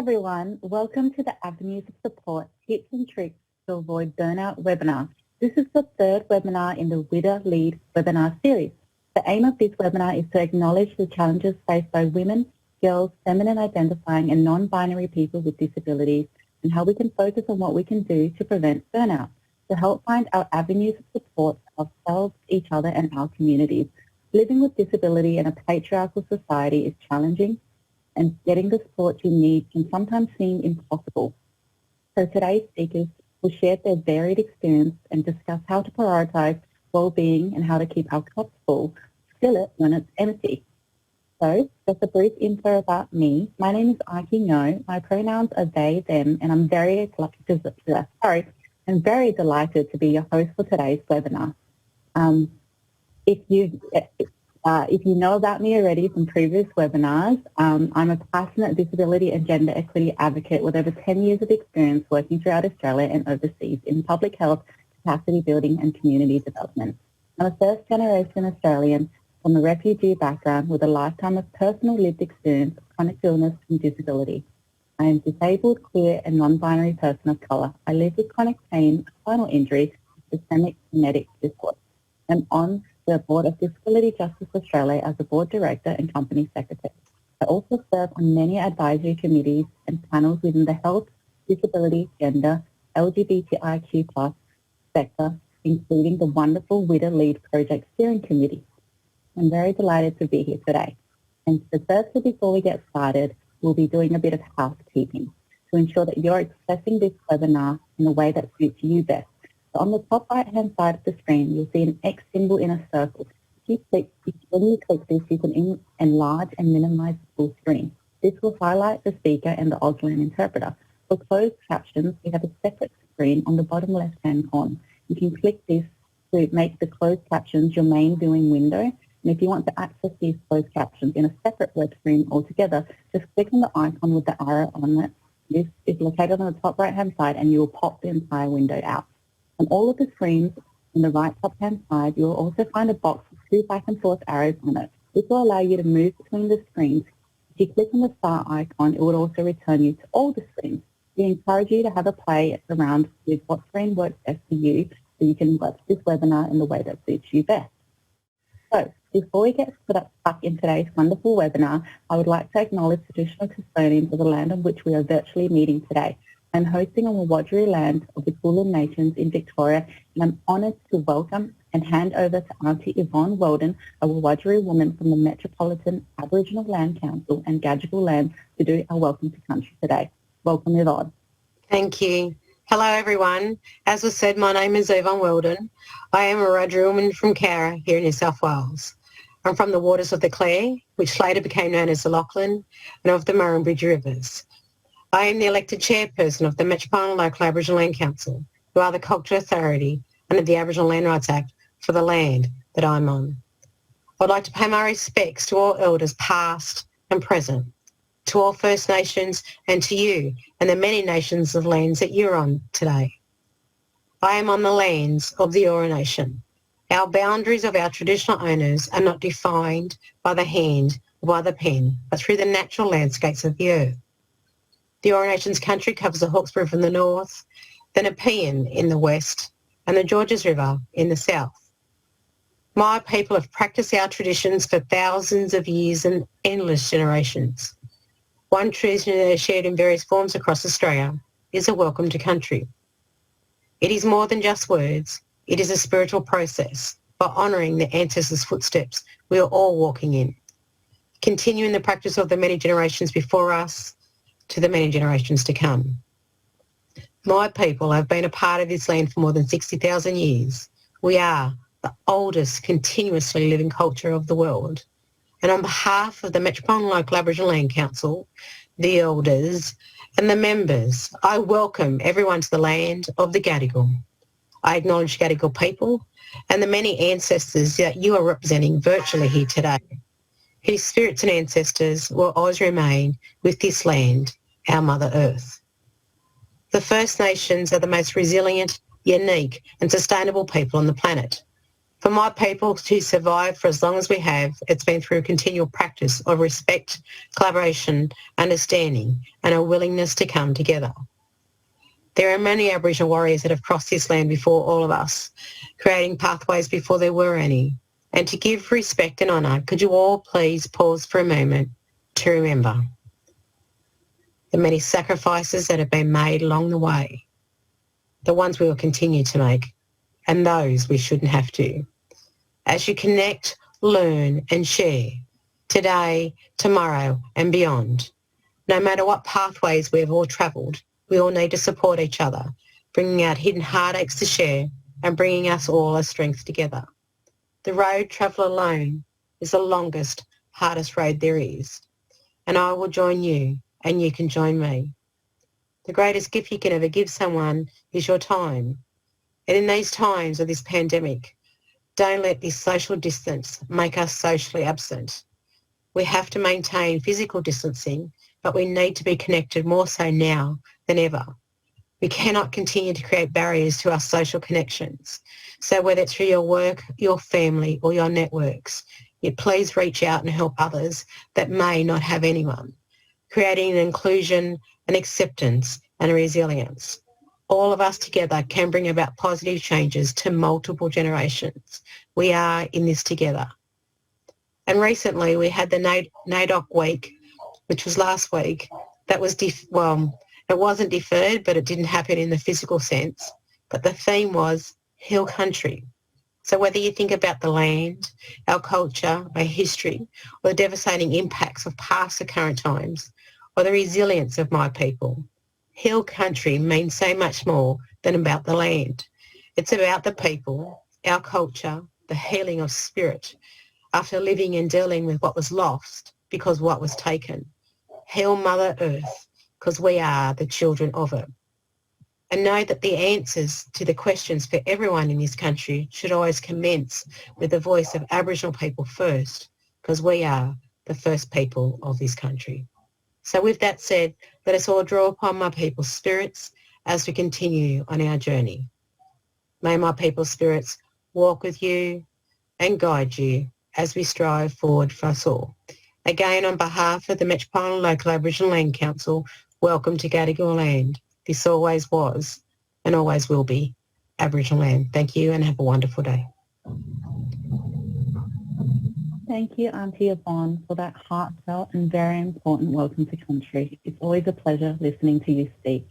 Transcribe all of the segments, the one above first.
everyone, welcome to the Avenues of Support, Tips and Tricks to Avoid Burnout webinar. This is the third webinar in the WWDA LEAD Webinar series. The aim of this webinar is to acknowledge the challenges faced by women, girls, feminine identifying and non-binary people with disabilities and how we can focus on what we can do to prevent burnout, to help find our avenues of support for ourselves, each other and our communities. Living with disability in a patriarchal society is challenging, and getting the support you need can sometimes seem impossible. So today's speakers will share their varied experience and discuss how to prioritise well-being and how to keep our cups full, fill it when it's empty. So just a brief info about me. My name is Aiki No. My pronouns are they, them, and I'm very delighted to be your host for today's webinar. If you know about me already from previous webinars, I'm a passionate disability and gender equity advocate with over 10 years of experience working throughout Australia and overseas in public health, capacity building and community development. I'm a first-generation Australian from a refugee background with a lifetime of personal lived experience of chronic illness and disability. I am disabled, queer and non-binary person of colour. I live with chronic pain, spinal injury, systemic genetic disorder. I'm on the board of Disability Justice Australia as a board director and company secretary. I also serve on many advisory committees and panels within the health, disability, gender, LGBTIQ+ sector, including the wonderful WWDA LEAD Project Steering Committee. I'm very delighted to be here today. And so firstly, before we get started, we'll be doing a bit of housekeeping to ensure that you're accessing this webinar in a way that suits you best. So on the top right-hand side of the screen, you'll see an X symbol in a circle. When you click this, you can enlarge and minimize the full screen. This will highlight the speaker and the Auslan interpreter. For closed captions, we have a separate screen on the bottom left-hand corner. You can click this to make the closed captions your main viewing window. And if you want to access these closed captions in a separate web screen altogether, just click on the icon with the arrow on it. This is located on the top right-hand side and you will pop the entire window out. On all of the screens on the right top-hand side, you will also find a box with two back and forth arrows on it. This will allow you to move between the screens. If you click on the star icon, it will also return you to all the screens. We encourage you to have a play around with what screen works best for you so you can watch this webinar in the way that suits you best. So, before we get stuck in today's wonderful webinar, I would like to acknowledge traditional custodians of the land on which we are virtually meeting today. I'm hosting on the Wiradjuri land of the Kulin Nations in Victoria, and I'm honoured to welcome and hand over to Auntie Yvonne Weldon, a Wiradjuri woman from the Metropolitan Aboriginal Land Council and Gadigal Land, to do our Welcome to Country today. Welcome, Yvonne. Thank you. Hello, everyone. As was said, my name is Yvonne Weldon. I am a Wiradjuri woman from Cowra here in New South Wales. I'm from the waters of the Clare, which later became known as the Lachlan, and of the Murrumbidgee Rivers. I am the elected chairperson of the Metropolitan Local Aboriginal Land Council, who are the cultural authority under the Aboriginal Land Rights Act for the land that I'm on. I'd like to pay my respects to all elders past and present, to all First Nations and to you and the many nations of lands that you're on today. I am on the lands of the Eora Nation. Our boundaries of our traditional owners are not defined by the hand or by the pen, but through the natural landscapes of the earth. The Eora Nation's country covers the Hawkesbury from the north, the Nepean in the west, and the Georges River in the south. My people have practiced our traditions for thousands of years and endless generations. One tradition that is shared in various forms across Australia is a welcome to country. It is more than just words. It is a spiritual process by honouring the ancestors' footsteps we are all walking in, continuing the practice of the many generations before us to the many generations to come. My people have been a part of this land for more than 60,000 years. We are the oldest continuously living culture of the world. And on behalf of the Metropolitan Local Aboriginal Land Council, the elders and the members, I welcome everyone to the land of the Gadigal. I acknowledge Gadigal people and the many ancestors that you are representing virtually here today, whose spirits and ancestors will always remain with this land, our Mother Earth. The First Nations are the most resilient, unique and sustainable people on the planet. For my people to survive for as long as we have, it's been through a continual practice of respect, collaboration, understanding, and a willingness to come together. There are many Aboriginal warriors that have crossed this land before all of us, creating pathways before there were any. And to give respect and honour, could you all please pause for a moment to remember the many sacrifices that have been made along the way, the ones we will continue to make, and those we shouldn't have to. As you connect, learn and share today, tomorrow and beyond, no matter what pathways we've all travelled, we all need to support each other, bringing out hidden heartaches to share and bringing us all as strength together. The road travelled alone is the longest, hardest road there is, and I will join you and you can join me. The greatest gift you can ever give someone is your time. And in these times of this pandemic, don't let this social distance make us socially absent. We have to maintain physical distancing, but we need to be connected more so now than ever. We cannot continue to create barriers to our social connections. So whether it's through your work, your family or your networks, you please reach out and help others that may not have anyone, creating an inclusion, an acceptance and a resilience. All of us together can bring about positive changes to multiple generations. We are in this together. And recently we had the NAIDOC week, which was last week. That was, it wasn't deferred, but it didn't happen in the physical sense. But the theme was Hill Country. So whether you think about the land, our culture, our history, or the devastating impacts of past or current times, or the resilience of my people, Hill Country means so much more than about the land. It's about the people, our culture, the healing of spirit, after living and dealing with what was lost because what was taken. Hail Mother Earth, because we are the children of it. And know that the answers to the questions for everyone in this country should always commence with the voice of Aboriginal people first, because we are the first people of this country. So with that said, let us all draw upon my people's spirits as we continue on our journey. May my people's spirits walk with you and guide you as we strive forward for us all. Again, on behalf of the Metropolitan Local Aboriginal Land Council, welcome to Gadigal land. This always was and always will be Aboriginal land. Thank you and have a wonderful day. Thank you, Auntie Yvonne, for that heartfelt and very important welcome to country. It's always a pleasure listening to you speak.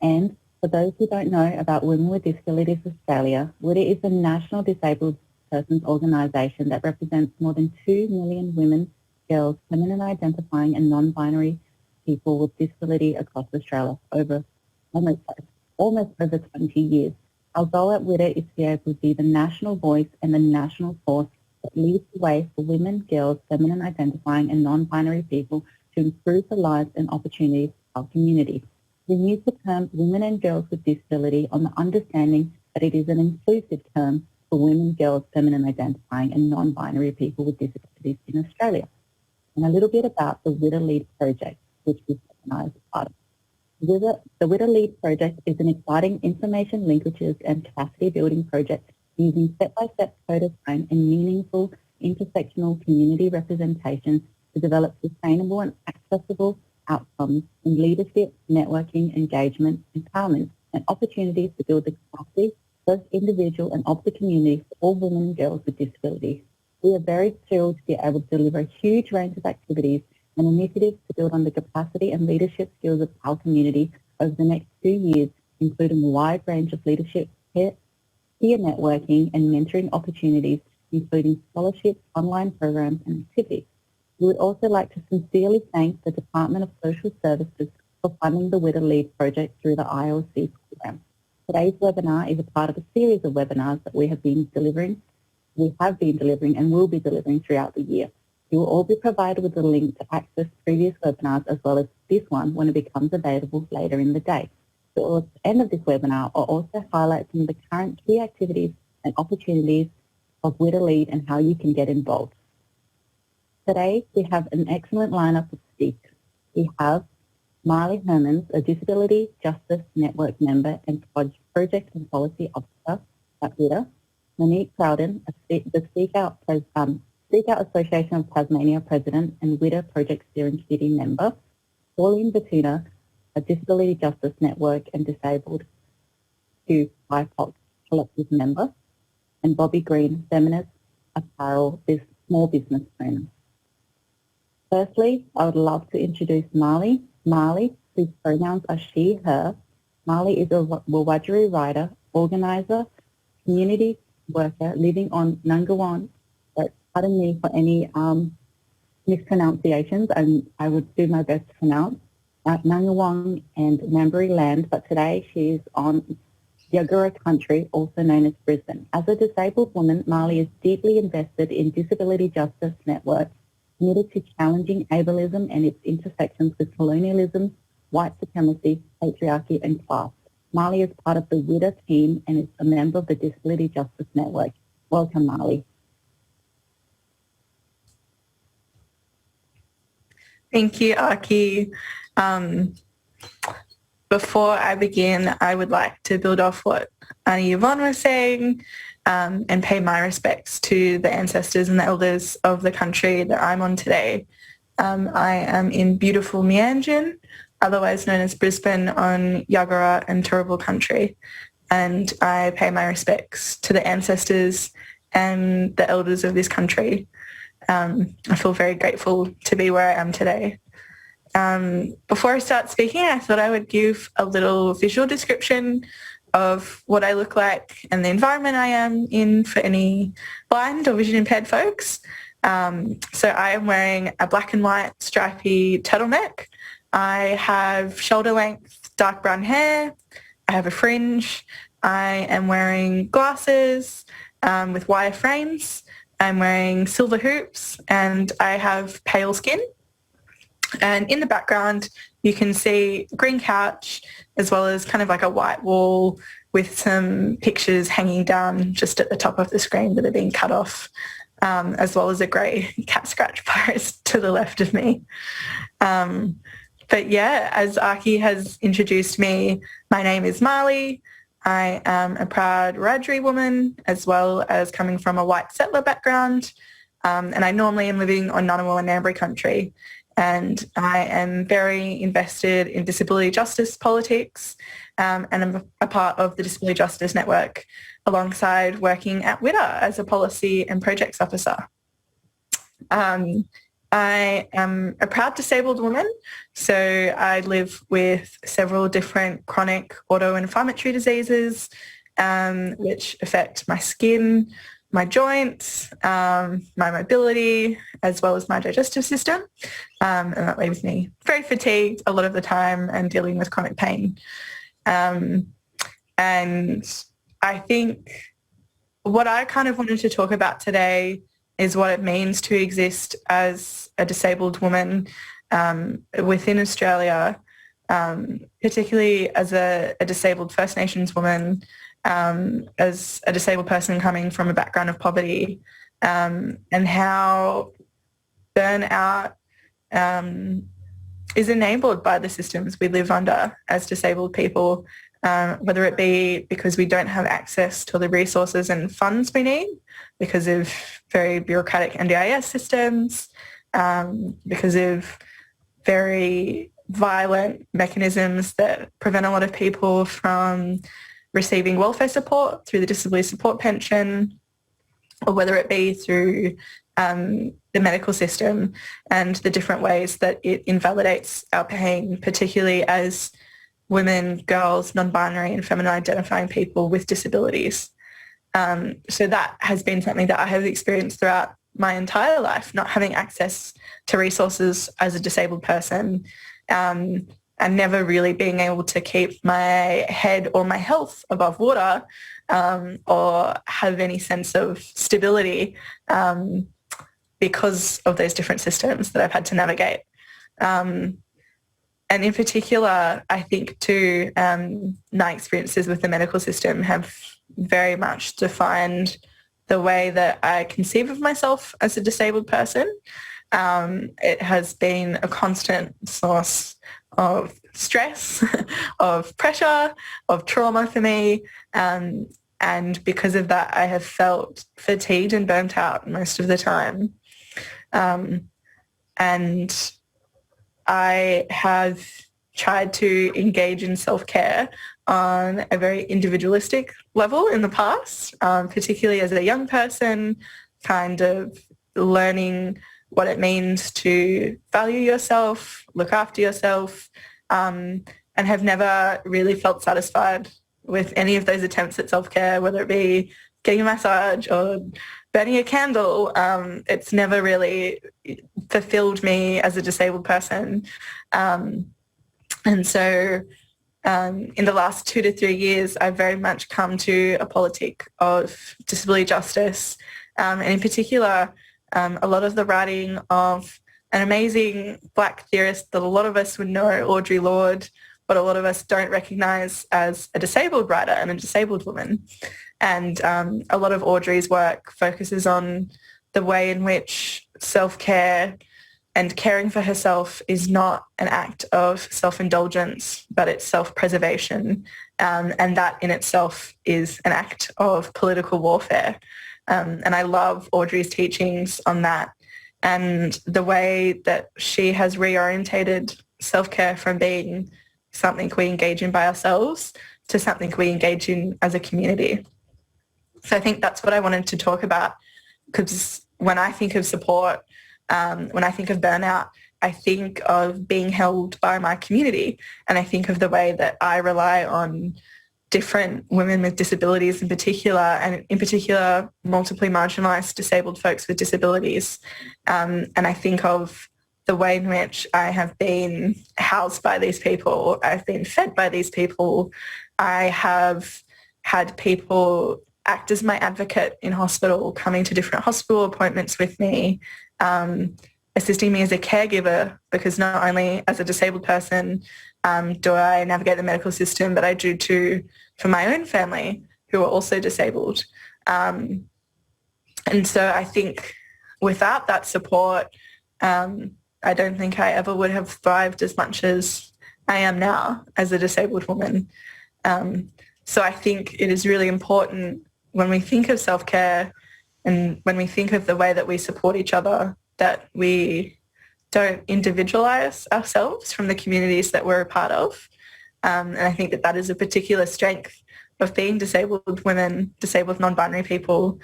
And for those who don't know about Women with Disabilities Australia, WWDA is a national disabled persons organisation that represents more than 2 million women, girls, feminine identifying and non-binary people with disability across Australia over almost over 20 years. Our goal at WWDA is to be able to be the national voice and the national force that leads the way for women, girls, feminine identifying and non-binary people to improve the lives and opportunities of our community. We use the term women and girls with disability on the understanding that it is an inclusive term for women, girls, feminine identifying and non-binary people with disabilities in Australia. And a little bit about the WWDA LEAD project, which we recognise as part of. The WWDA LEAD project is an exciting information linkages and capacity building project using step-by-step co-design and meaningful intersectional community representation to develop sustainable and accessible outcomes in leadership, networking, engagement, empowerment, and opportunities to build the capacity, both individual and of the community, for all women and girls with disabilities. We are very thrilled to be able to deliver a huge range of activities and initiatives to build on the capacity and leadership skills of our community over the next 2 years, including a wide range of leadership, peer networking and mentoring opportunities, including scholarships, online programs and activities. We would also like to sincerely thank the Department of Social Services for funding the WWDA LEAD project through the ILC program. Today's webinar is a part of a series of webinars that we have been delivering and will be delivering throughout the year. You will all be provided with a link to access previous webinars as well as this one when it becomes available later in the day. So at the end of this webinar, I'll also highlight some of the current key activities and opportunities of WWDA LEAD and how you can get involved. Today, we have an excellent lineup of speakers. We have Marley Hermans, a Disability Justice Network member and Project and Policy Officer at WWDA. Monique Crowden, the Speak Out Association of Tasmania President and WIDA Project Steering Committee member, Pauline Batuna, a Disability Justice Network and Disabled to BIPOC Collective member, and Bobby Green, feminist apparel small business owner. Firstly, I would love to introduce Marley. Marley, whose pronouns are she, her. Marley is a Wiradjuri writer, organiser, community worker living on Ngunnawal. Pardon me for any mispronunciations, and I would do my best to pronounce Ngunnawal and Ngambri land, but today she is on Yagara country, also known as Brisbane. As a disabled woman, Marley is deeply invested in disability justice networks, committed to challenging ableism and its intersections with colonialism, white supremacy, patriarchy and class. Marley is part of the WIDA team and is a member of the Disability Justice Network. Welcome, Marley. Thank you, Aki. Before I begin, I would like to build off what Annie Yvonne was saying and pay my respects to the ancestors and the elders of the country that I'm on today. I am in beautiful Meanjin, otherwise known as Brisbane, on Yagara and Turrbal country, and I pay my respects to the ancestors and the elders of this country. I feel very grateful to be where I am today. Before I start speaking, I thought I would give a little visual description of what I look like and the environment I am in for any blind or vision impaired folks. So I am wearing a black and white stripy turtleneck. I have shoulder length dark brown hair. I have a fringe. I am wearing glasses with wire frames. I'm wearing silver hoops and I have pale skin. And in the background, you can see a green couch as well as kind of like a white wall with some pictures hanging down just at the top of the screen that are being cut off, as well as a grey cat scratch post to the left of me. But yeah, as Aki has introduced me, my name is Marley. I am a proud Wiradjuri woman, as well as coming from a white settler background. And I normally am living on Ngunnawal and Ngambri country. And I am very invested in disability justice politics, and I'm a part of the Disability Justice Network alongside working at WIDA as a policy and projects officer. I am a proud disabled woman, so I live with several different chronic autoinflammatory diseases which affect my skin, my joints, my mobility, as well as my digestive system. And that leaves me very fatigued a lot of the time and dealing with chronic pain. And I think what I kind of wanted to talk about today is what it means to exist as a disabled woman within Australia, particularly as a disabled First Nations woman, as a disabled person coming from a background of poverty, and how burnout is enabled by the systems we live under as disabled people, whether it be because we don't have access to the resources and funds we need because of very bureaucratic NDIS systems, because of very violent mechanisms that prevent a lot of people from receiving welfare support through the disability support pension, or whether it be through the medical system and the different ways that it invalidates our pain, particularly as women, girls, non-binary and feminine identifying people with disabilities. So that has been something that I have experienced throughout my entire life, not having access to resources as a disabled person, and never really being able to keep my head or my health above water, or have any sense of stability because of those different systems that I've had to navigate. And in particular, I think too, my experiences with the medical system have very much defined the way that I conceive of myself as a disabled person. It has been a constant source of stress, of pressure, of trauma for me. And because of that, I have felt fatigued and burnt out most of the time. And I have tried to engage in self-care on a very individualistic level in the past, particularly as a young person, kind of learning what it means to value yourself, look after yourself, and have never really felt satisfied with any of those attempts at self-care, whether it be getting a massage or burning a candle. It's never really fulfilled me as a disabled person. And so in the last 2 to 3 years, I've very much come to a politic of disability justice. And in particular, a lot of the writing of an amazing Black theorist that a lot of us would know, Audre Lorde, but a lot of us don't recognise as a disabled writer and a disabled woman. And a lot of Audrey's work focuses on the way in which self-care and caring for herself is not an act of self-indulgence, but it's self-preservation. And that in itself is an act of political warfare. And I love Audrey's teachings on that and the way that she has reorientated self-care from being something we engage in by ourselves to something we engage in as a community. So I think that's what I wanted to talk about, because when I think of support, when I think of burnout, I think of being held by my community, and I think of the way that I rely on different women with disabilities in particular, and in particular multiply marginalised disabled folks with disabilities. And I think of the way in which I have been housed by these people, I've been fed by these people, I have had people act as my advocate in hospital, coming to different hospital appointments with me, assisting me as a caregiver, because not only as a disabled person do I navigate the medical system, but I do too for my own family who are also disabled. And so I think without that support, I don't think I ever would have thrived as much as I am now as a disabled woman. So I think it is really important when we think of self-care and when we think of the way that we support each other, that we don't individualize ourselves from the communities that we're a part of. And I think that that is a particular strength of being disabled women, disabled non-binary people,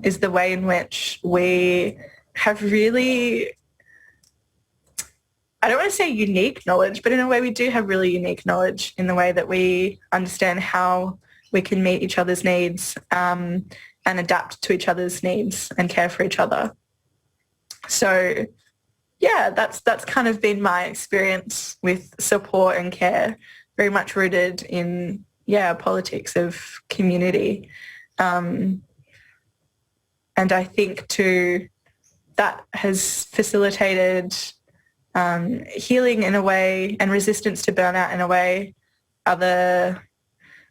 is the way in which we have really, I don't want to say unique knowledge, but in a way we do have really unique knowledge in the way that we understand how we can meet each other's needs and adapt to each other's needs and care for each other. So yeah, that's kind of been my experience with support and care, very much rooted in, politics of community. And I think too, that has facilitated healing in a way and resistance to burnout in a way other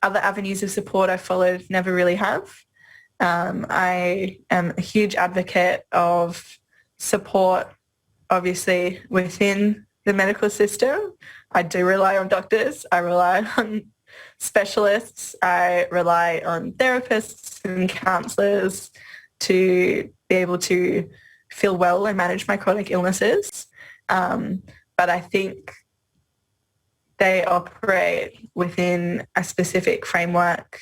avenues of support I've followed never really have. I am a huge advocate of support, obviously, within the medical system. I do rely on doctors. I rely on specialists. I rely on therapists and counsellors to be able to feel well and manage my chronic illnesses. But I think they operate within a specific framework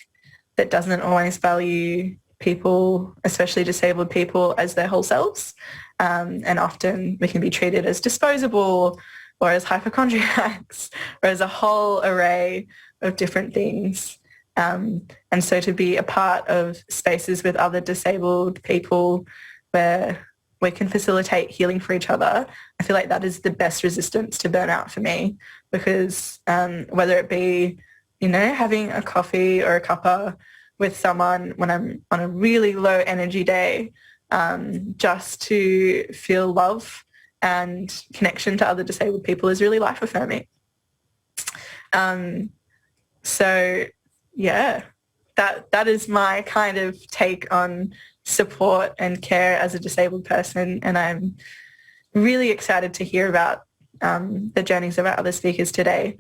that doesn't always value people, especially disabled people, as their whole selves. And often we can be treated as disposable or as hypochondriacs or as a whole array of different things. And so to be a part of spaces with other disabled people where we can facilitate healing for each other, I feel like that is the best resistance to burnout for me, because whether it be, having a coffee or a cuppa with someone when I'm on a really low energy day, just to feel love and connection to other disabled people is really life affirming. So yeah, that is my kind of take on support and care as a disabled person, and I'm really excited to hear about the journeys of our other speakers today,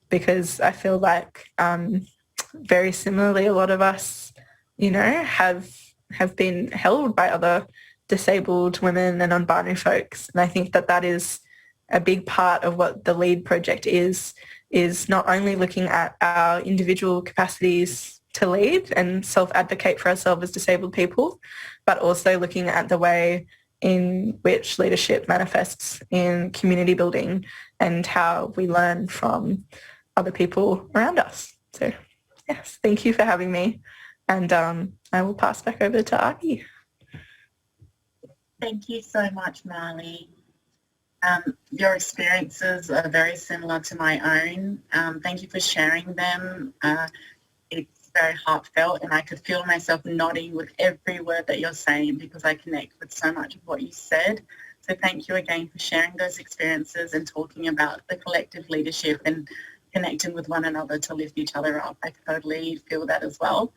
because I feel like very similarly, a lot of us, have been held by other disabled women and non-binary folks. And I think that is a big part of what the LEAD project is not only looking at our individual capacities to lead and self-advocate for ourselves as disabled people, but also looking at the way in which leadership manifests in community building and how we learn from other people around us. So yes, thank you for having me. And I will pass back over to Aki. Thank you so much, Marley. Your experiences are very similar to my own. Thank you for sharing them. It's very heartfelt, and I could feel myself nodding with every word that you're saying because I connect with so much of what you said. So thank you again for sharing those experiences and talking about the collective leadership and connecting with one another to lift each other up. I totally feel that as well.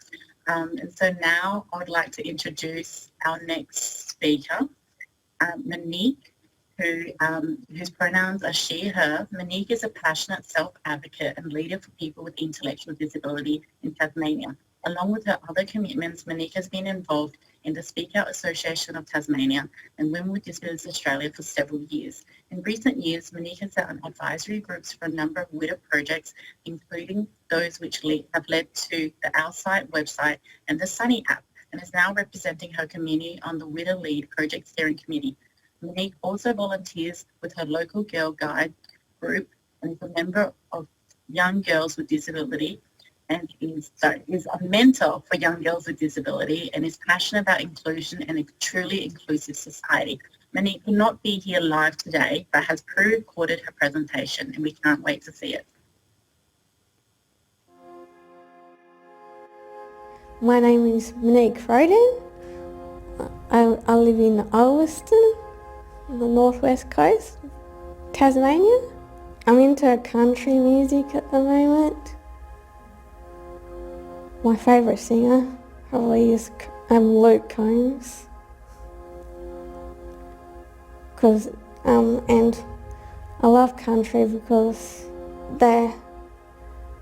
And so now I would like to introduce our next speaker, Monique, whose pronouns are she, her. Monique is a passionate self-advocate and leader for people with intellectual disability in Tasmania. Along with her other commitments, Monique has been involved in the Speak Out Association of Tasmania and Women with Disabilities Australia for several years. In recent years, Monique has set on advisory groups for a number of WIDA projects, including those which have led to the Our Site website and the Sunny app, and is now representing her community on the WIDA LEAD Project Steering Committee. Monique also volunteers with her local Girl Guide group and is a member of Young Girls with Disability and is a mentor for young girls with disability and is passionate about inclusion and a truly inclusive society. Monique could not be here live today, but has pre-recorded her presentation and we can't wait to see it. My name is Monique Froden. I live in Ulverston, on the northwest coast, Tasmania. I'm into country music at the moment. My favourite singer probably is Luke Combs. And I love country because they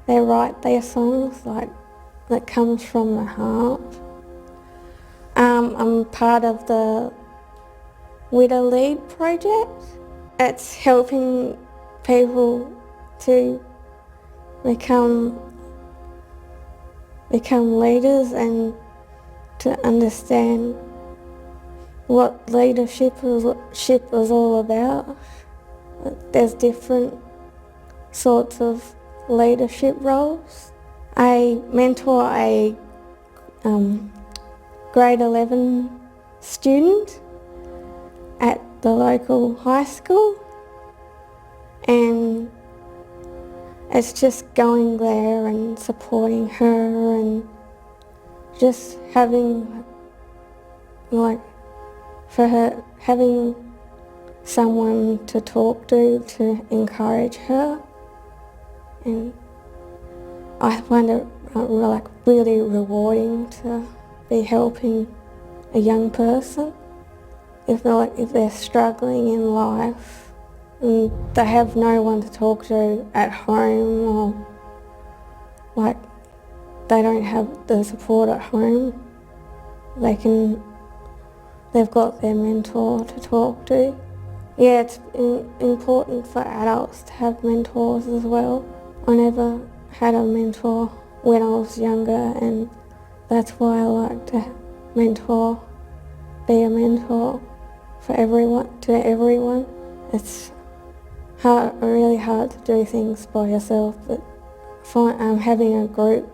write their songs that comes from the heart. I'm part of the WWDA LEAD project. It's helping people to become leaders and to understand what leadership is all about. There's different sorts of leadership roles. I mentor a grade 11 student at the local high school, and it's just going there and supporting her and just having someone to talk to encourage her. And I find it really rewarding to be helping a young person if they're struggling in life and they have no one to talk to at home, or they don't have the support at home. They've got their mentor to talk to. Yeah, it's important for adults to have mentors as well. I never had a mentor when I was younger, and that's why I like to be a mentor for everyone. It's really hard to do things by yourself, but having a group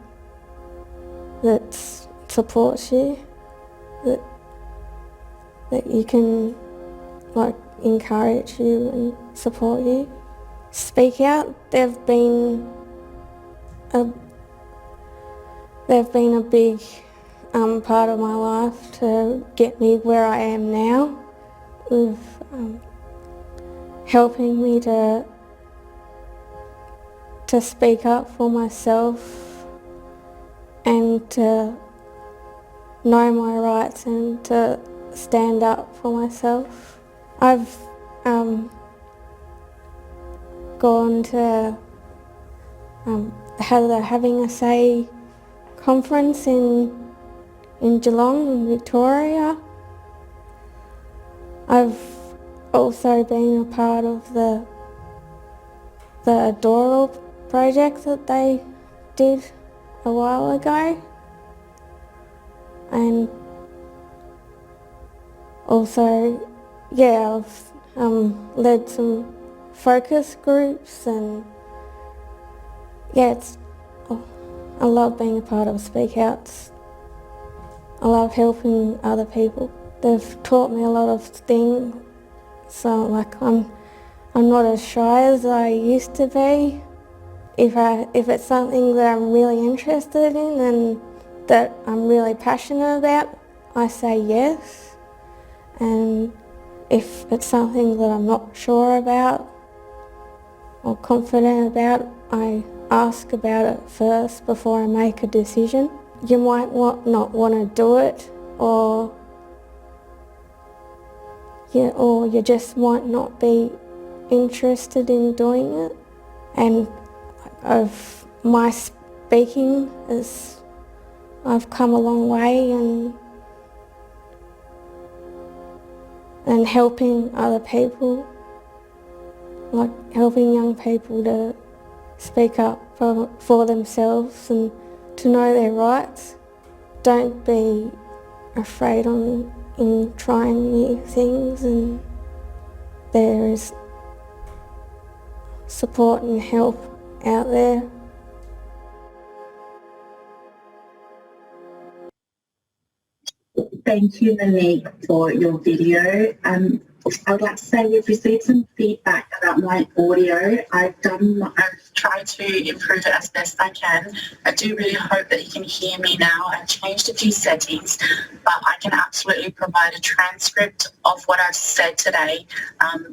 that supports you, that you can encourage you and support you. Speak Out, they've been a big part of my life to get me where I am now, with helping me to speak up for myself and to know my rights and to stand up for myself. I've gone to having a say conference in Geelong in Victoria. I've also been a part of the Adora project that they did a while ago, and also, yeah, I've led some focus groups, and yeah, I love being a part of Speak Outs. I love helping other people. They've taught me a lot of things, so like I'm not as shy as I used to be. If it's something that I'm really interested in and that I'm really passionate about, I say yes. And if it's something that I'm not sure about or confident about, I ask about it first before I make a decision. You might not want to do it, or you just might not be interested in doing it. And my speaking I've come a long way, and helping other people, like helping young people to speak up for themselves and to know their rights. Don't be afraid in trying new things, and there is support and help out there. Thank you, Monique, for your video. I would like to say we've received some feedback about my audio. I've tried to improve it as best I can. I do really hope that you can hear me now. I've changed a few settings, but I can absolutely provide a transcript of what I've said today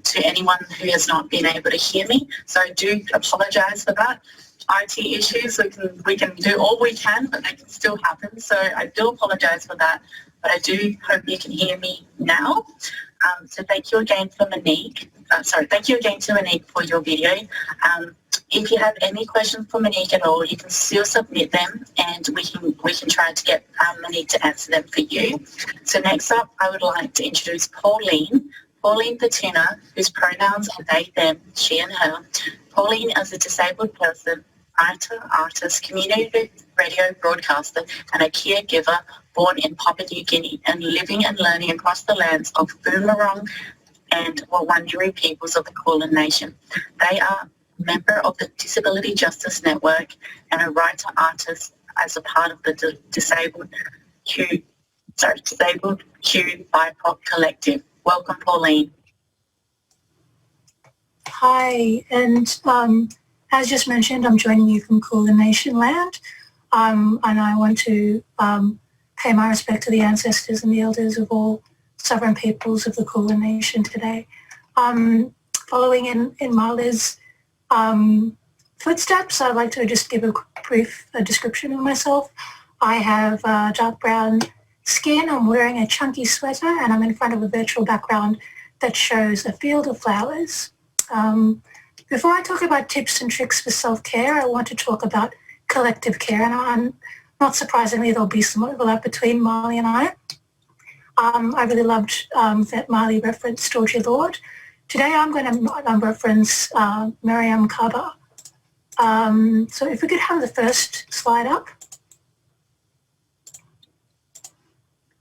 to anyone who has not been able to hear me. So I do apologise for that. IT issues, we can do all we can, but they can still happen. So I do apologise for that, but I do hope you can hear me now. So thank you again for Monique. Thank you again to Monique for your video. If you have any questions for Monique at all, you can still submit them, and we can try to get Monique to answer them for you. So next up, I would like to introduce Pauline Patuna, whose pronouns are they, them, she and her. Pauline is a disabled person, writer, artist, community radio broadcaster, and a caregiver born in Papua New Guinea and living and learning across the lands of Boomerang and Wurundjeri peoples of the Kulin Nation. They are a member of the Disability Justice Network and a writer-artist as a part of the Disabled Q BIPOC Collective. Welcome, Pauline. Hi, and as just mentioned, I'm joining you from Kulin Nation land, and I want to pay my respect to the ancestors and the elders of all sovereign peoples of the Kulin Nation today. Following in Marla's footsteps, I'd like to just give a brief description of myself. I have dark brown skin, I'm wearing a chunky sweater, and I'm in front of a virtual background that shows a field of flowers. Before I talk about tips and tricks for self-care, I want to talk about collective care, and not surprisingly, there'll be some overlap between Marley and I. I really loved that Marley referenced Georgie Lord. Today I'm going to reference Miriam Kaba. So if we could have the first slide up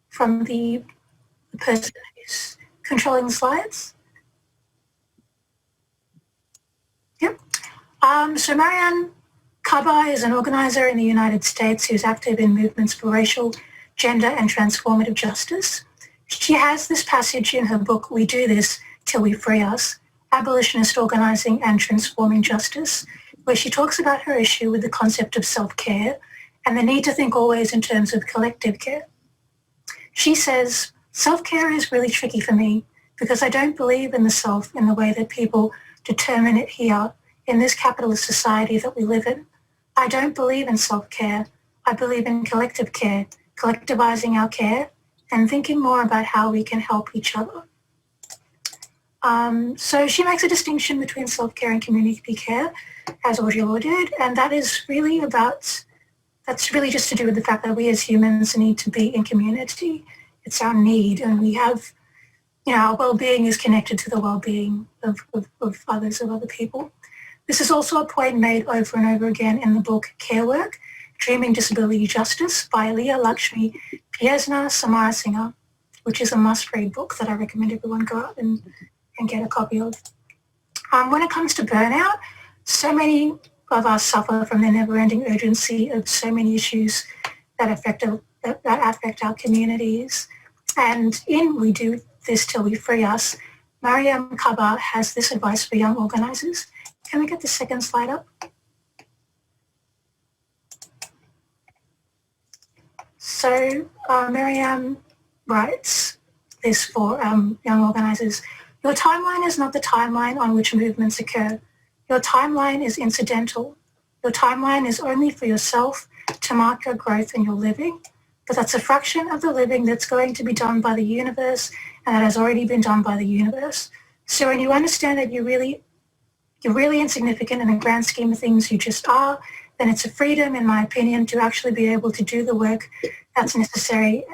from the person who's controlling the slides. Yep. So Marianne Kaba is an organizer in the United States who's active in movements for racial, gender and transformative justice. She has this passage in her book, We Do This Till We Free Us, Abolitionist Organizing and Transforming Justice, where she talks about her issue with the concept of self-care and the need to think always in terms of collective care. She says, self-care is really tricky for me because I don't believe in the self in the way that people determine it here in this capitalist society that we live in. I don't believe in self-care. I believe in collective care, collectivizing our care and thinking more about how we can help each other. So she makes a distinction between self-care and community care, as Audre Lorde did, and that is really about that's really just to do with the fact that we as humans need to be in community. It's our need, and we have, our well-being is connected to the well-being of others, of other people. This is also a point made over and over again in the book Care Work, Dreaming Disability Justice by Leah Lakshmi Piesna Samarasinghe, which is a must-read book that I recommend everyone go out and get a copy of. When it comes to burnout, so many of us suffer from the never-ending urgency of so many issues that affect our communities. And in We Do This Till We Free Us, Mariam Kaba has this advice for young organisers. Can we get the second slide up? So Mariam writes this for young organisers. Your timeline is not the timeline on which movements occur. Your timeline is incidental. Your timeline is only for yourself to mark your growth in your living, but that's a fraction of the living that's going to be done by the universe and that has already been done by the universe. So when you understand that you're really insignificant in the grand scheme of things, you just are, then it's a freedom, in my opinion, to actually be able to do the work that's necessary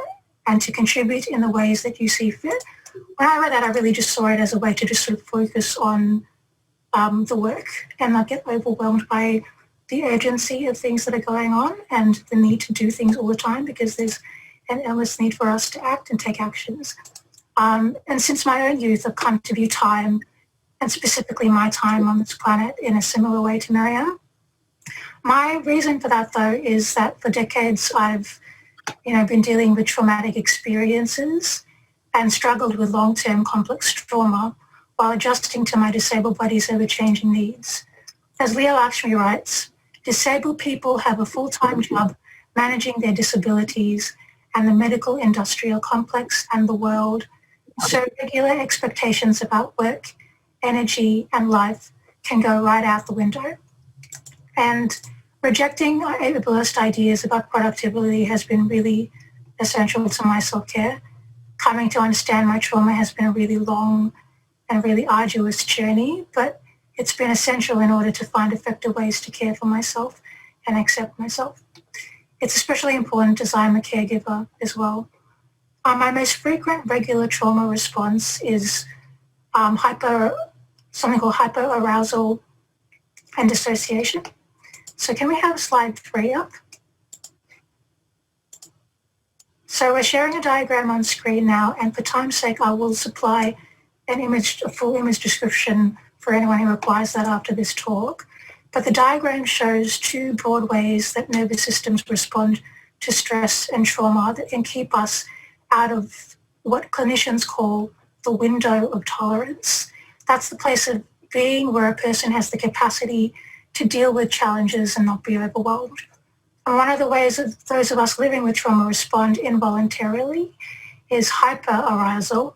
and to contribute in the ways that you see fit. When I read that, I really just saw it as a way to just sort of focus on the work and not get overwhelmed by the urgency of things that are going on and the need to do things all the time, because there's an endless need for us to act and take actions. And since my own youth, I've come to view time, and specifically my time on this planet, in a similar way to Mariam. My reason for that, though, is that for decades I've been dealing with traumatic experiences and struggled with long-term complex trauma while adjusting to my disabled body's ever-changing needs. As Leah Lakshmi writes, disabled people have a full-time job managing their disabilities and the medical industrial complex and the world, so regular expectations about work, energy, and life can go right out the window. And rejecting ableist ideas about productivity has been really essential to my self-care. Coming to understand my trauma has been a really long and really arduous journey, but it's been essential in order to find effective ways to care for myself and accept myself. It's especially important as I'm a caregiver as well. My most frequent regular trauma response is something called hyperarousal and dissociation. So can we have slide 3 up? So we're sharing a diagram on screen now, and for time's sake, I will supply a full image description for anyone who requires that after this talk. But the diagram shows 2 broad ways that nervous systems respond to stress and trauma that can keep us out of what clinicians call the window of tolerance. That's the place of being where a person has the capacity to deal with challenges and not be overwhelmed. And one of the ways that those of us living with trauma respond involuntarily is hyperarousal.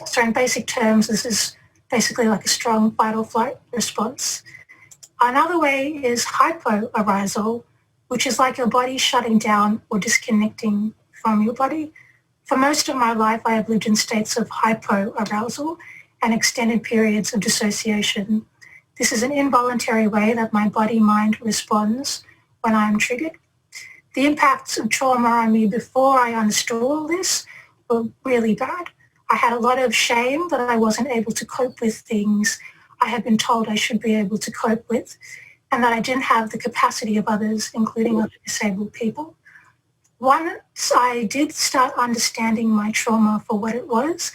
So in basic terms, this is basically like a strong fight or flight response. Another way is hypoarousal, which is like your body shutting down or disconnecting from your body. For most of my life, I have lived in states of hypoarousal and extended periods of dissociation. This is an involuntary way that my body-mind responds when I am triggered. The impacts of trauma on me before I understood all this were really bad. I had a lot of shame that I wasn't able to cope with things I had been told I should be able to cope with, and that I didn't have the capacity of others, including other disabled people. Once I did start understanding my trauma for what it was,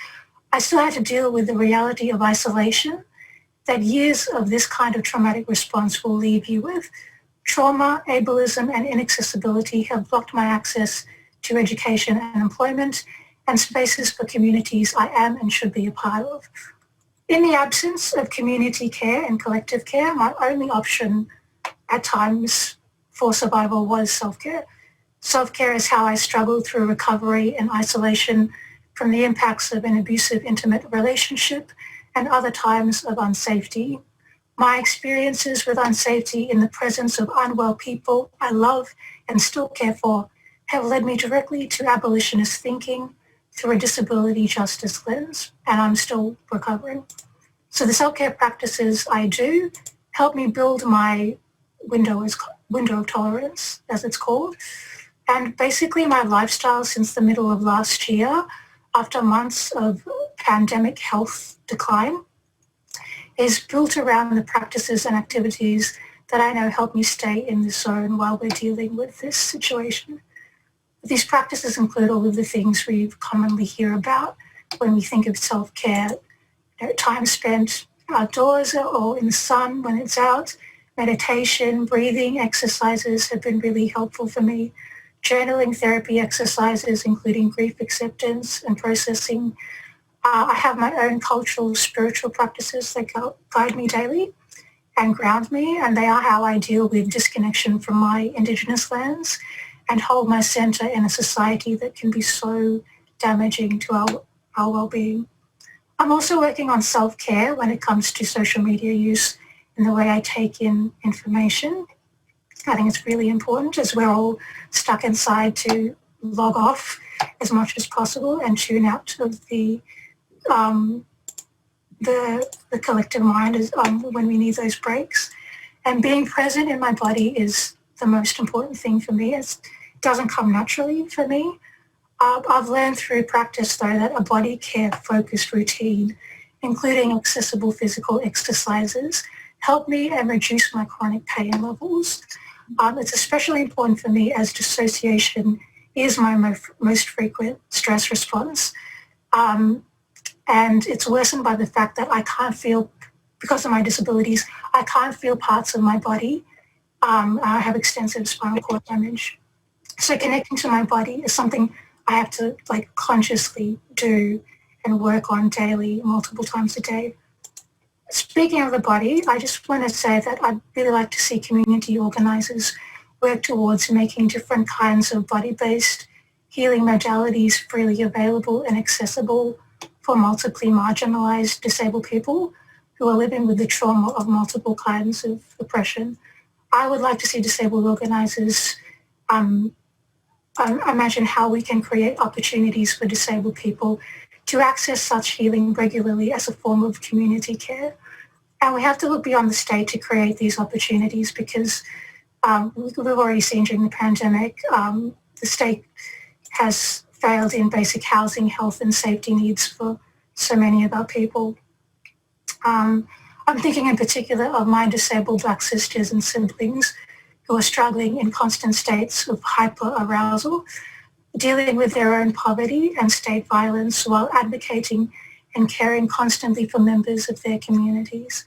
I still had to deal with the reality of isolation that years of this kind of traumatic response will leave you with. Trauma, ableism, and inaccessibility have blocked my access to education and employment and spaces for communities I am and should be a part of. In the absence of community care and collective care, my only option at times for survival was self-care. Self-care is how I struggled through recovery and isolation from the impacts of an abusive intimate relationship and other times of unsafety. My experiences with unsafety in the presence of unwell people I love and still care for have led me directly to abolitionist thinking through a disability justice lens, and I'm still recovering. So the self-care practices I do help me build my window window of tolerance, as it's called. And basically my lifestyle since the middle of last year, after months of pandemic health decline, is built around the practices and activities that I know help me stay in the zone while we're dealing with this situation. These practices include all of the things we commonly hear about when we think of self-care. Time spent outdoors or in the sun when it's out, meditation, breathing exercises have been really helpful for me. Journaling therapy exercises, including grief acceptance and processing. I have my own cultural, spiritual practices that guide me daily and ground me, and they are how I deal with disconnection from my Indigenous lands and hold my centre in a society that can be so damaging to our well-being. I'm also working on self-care when it comes to social media use in the way I take in information. I think it's really important as we're all stuck inside to log off as much as possible and tune out of the collective mind when we need those breaks. And being present in my body is the most important thing for me. It doesn't come naturally for me. I've learned through practice, though, that a body care focused routine, including accessible physical exercises, help me and reduce my chronic pain levels. It's especially important for me as dissociation is my most frequent stress response. And it's worsened by the fact that I can't feel, because of my disabilities, I can't feel parts of my body. I have extensive spinal cord damage. So connecting to my body is something I have to consciously do and work on daily, multiple times a day. Speaking of the body, I just want to say that I'd really like to see community organisers work towards making different kinds of body-based healing modalities freely available and accessible for multiply marginalised disabled people who are living with the trauma of multiple kinds of oppression. I would like to see disabled organisers imagine how we can create opportunities for disabled people to access such healing regularly as a form of community care. And we have to look beyond the state to create these opportunities because we've already seen during the pandemic, the state has failed in basic housing, health and safety needs for so many of our people. I'm thinking in particular of my disabled Black sisters and siblings who are struggling in constant states of hyper-arousal, dealing with their own poverty and state violence while advocating and caring constantly for members of their communities.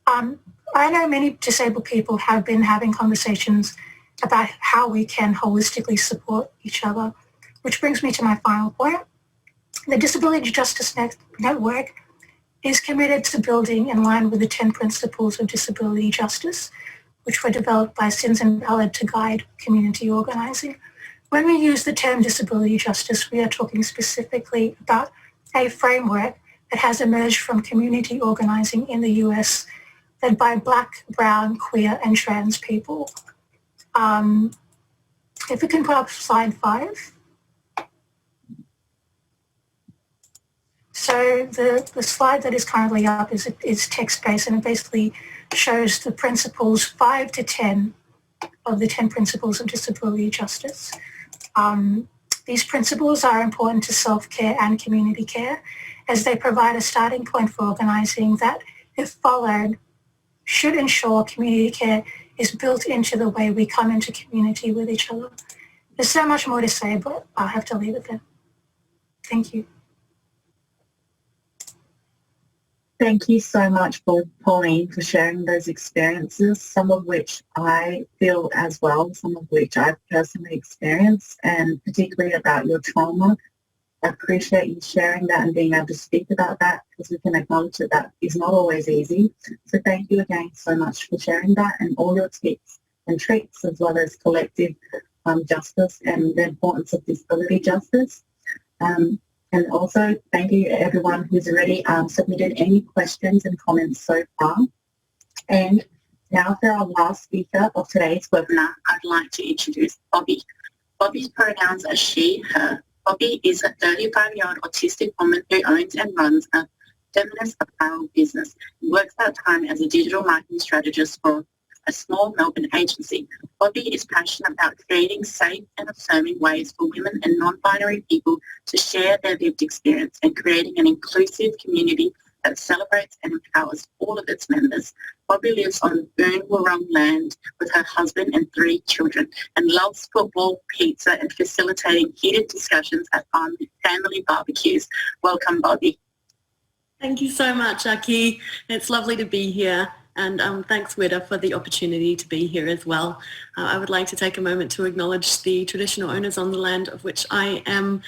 I know many disabled people have been having conversations about how we can holistically support each other, which brings me to my final point. The Disability Justice Network is committed to building in line with the 10 principles of disability justice, which were developed by Sins Invalid to guide community organising. When we use the term disability justice, we are talking specifically about a framework that has emerged from community organising in the US led by Black, brown, queer and trans people. If we can put up slide 5. So the slide that is currently up is text-based, and it basically shows the principles 5 to 10 of the 10 principles of disability justice. These principles are important to self-care and community care as they provide a starting point for organising that, if followed, should ensure community care is built into the way we come into community with each other. There's so much more to say, but I'll have to leave it there. Thank you. Thank you so much, Pauline, for sharing those experiences, some of which I feel as well, some of which I've personally experienced, and particularly about your trauma. I appreciate you sharing that and being able to speak about that, because we can acknowledge that that is not always easy. So thank you again so much for sharing that and all your tips and tricks, as well as collective justice and the importance of disability justice. And also, thank you everyone who's already submitted any questions and comments so far. And now for our last speaker of today's webinar, I'd like to introduce Bobby. Bobby's pronouns are she, her. Bobby is a 35-year-old autistic woman who owns and runs a feminist apparel business and works part-time as a digital marketing strategist for a small Melbourne agency. Bobby is passionate about creating safe and affirming ways for women and non-binary people to share their lived experience and creating an inclusive community that celebrates and empowers all of its members. Bobby lives on Burn land with her husband and 3 children and loves football, pizza and facilitating heated discussions at family barbecues. Welcome, Bobby. Thank you so much, Aki. It's lovely to be here. And thanks, Wida, for the opportunity to be here as well. I would like to take a moment to acknowledge the traditional owners on the land of which I am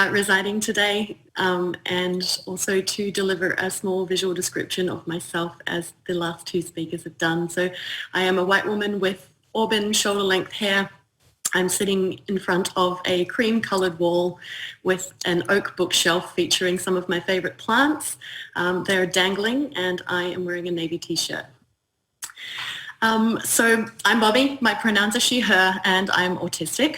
residing today, and also to deliver a small visual description of myself as the last 2 speakers have done. So I am a white woman with auburn shoulder-length hair. I'm sitting in front of a cream-coloured wall with an oak bookshelf featuring some of my favourite plants. They're dangling, and I am wearing a navy t-shirt. So I'm Bobby, my pronouns are she, her, and I'm autistic.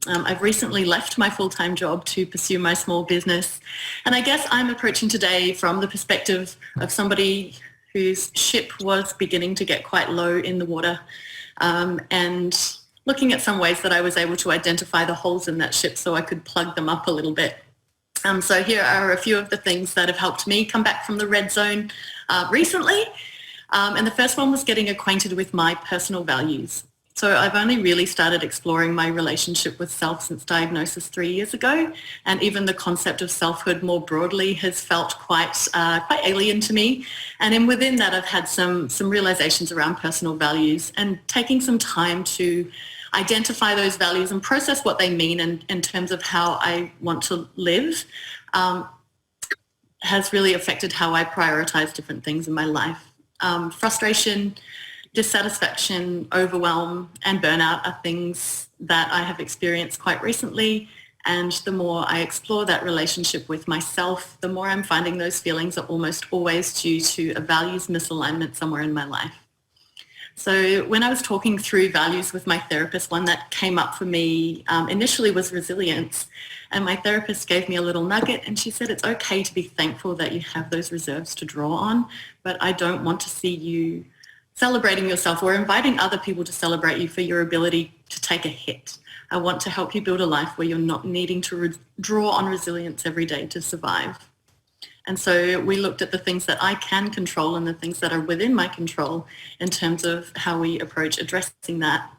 I've recently left my full-time job to pursue my small business, and I guess I'm approaching today from the perspective of somebody whose ship was beginning to get quite low in the water, and looking at some ways that I was able to identify the holes in that ship so I could plug them up a little bit. So here are a few of the things that have helped me come back from the red zone recently. And the first one was getting acquainted with my personal values. So I've only really started exploring my relationship with self since diagnosis 3 years ago. And even the concept of selfhood more broadly has felt quite alien to me. And then within that, I've had some realizations around personal values and taking some time to identify those values and process what they mean in terms of how I want to live has really affected how I prioritize different things in my life. Frustration, dissatisfaction, overwhelm, and burnout are things that I have experienced quite recently. And the more I explore that relationship with myself, the more I'm finding those feelings are almost always due to a values misalignment somewhere in my life. So when I was talking through values with my therapist, one that came up for me initially was resilience. And my therapist gave me a little nugget and she said, it's okay to be thankful that you have those reserves to draw on, but I don't want to see you celebrating yourself or inviting other people to celebrate you for your ability to take a hit. I want to help you build a life where you're not needing to draw on resilience every day to survive. And so we looked at the things that I can control and the things that are within my control in terms of how we approach addressing that.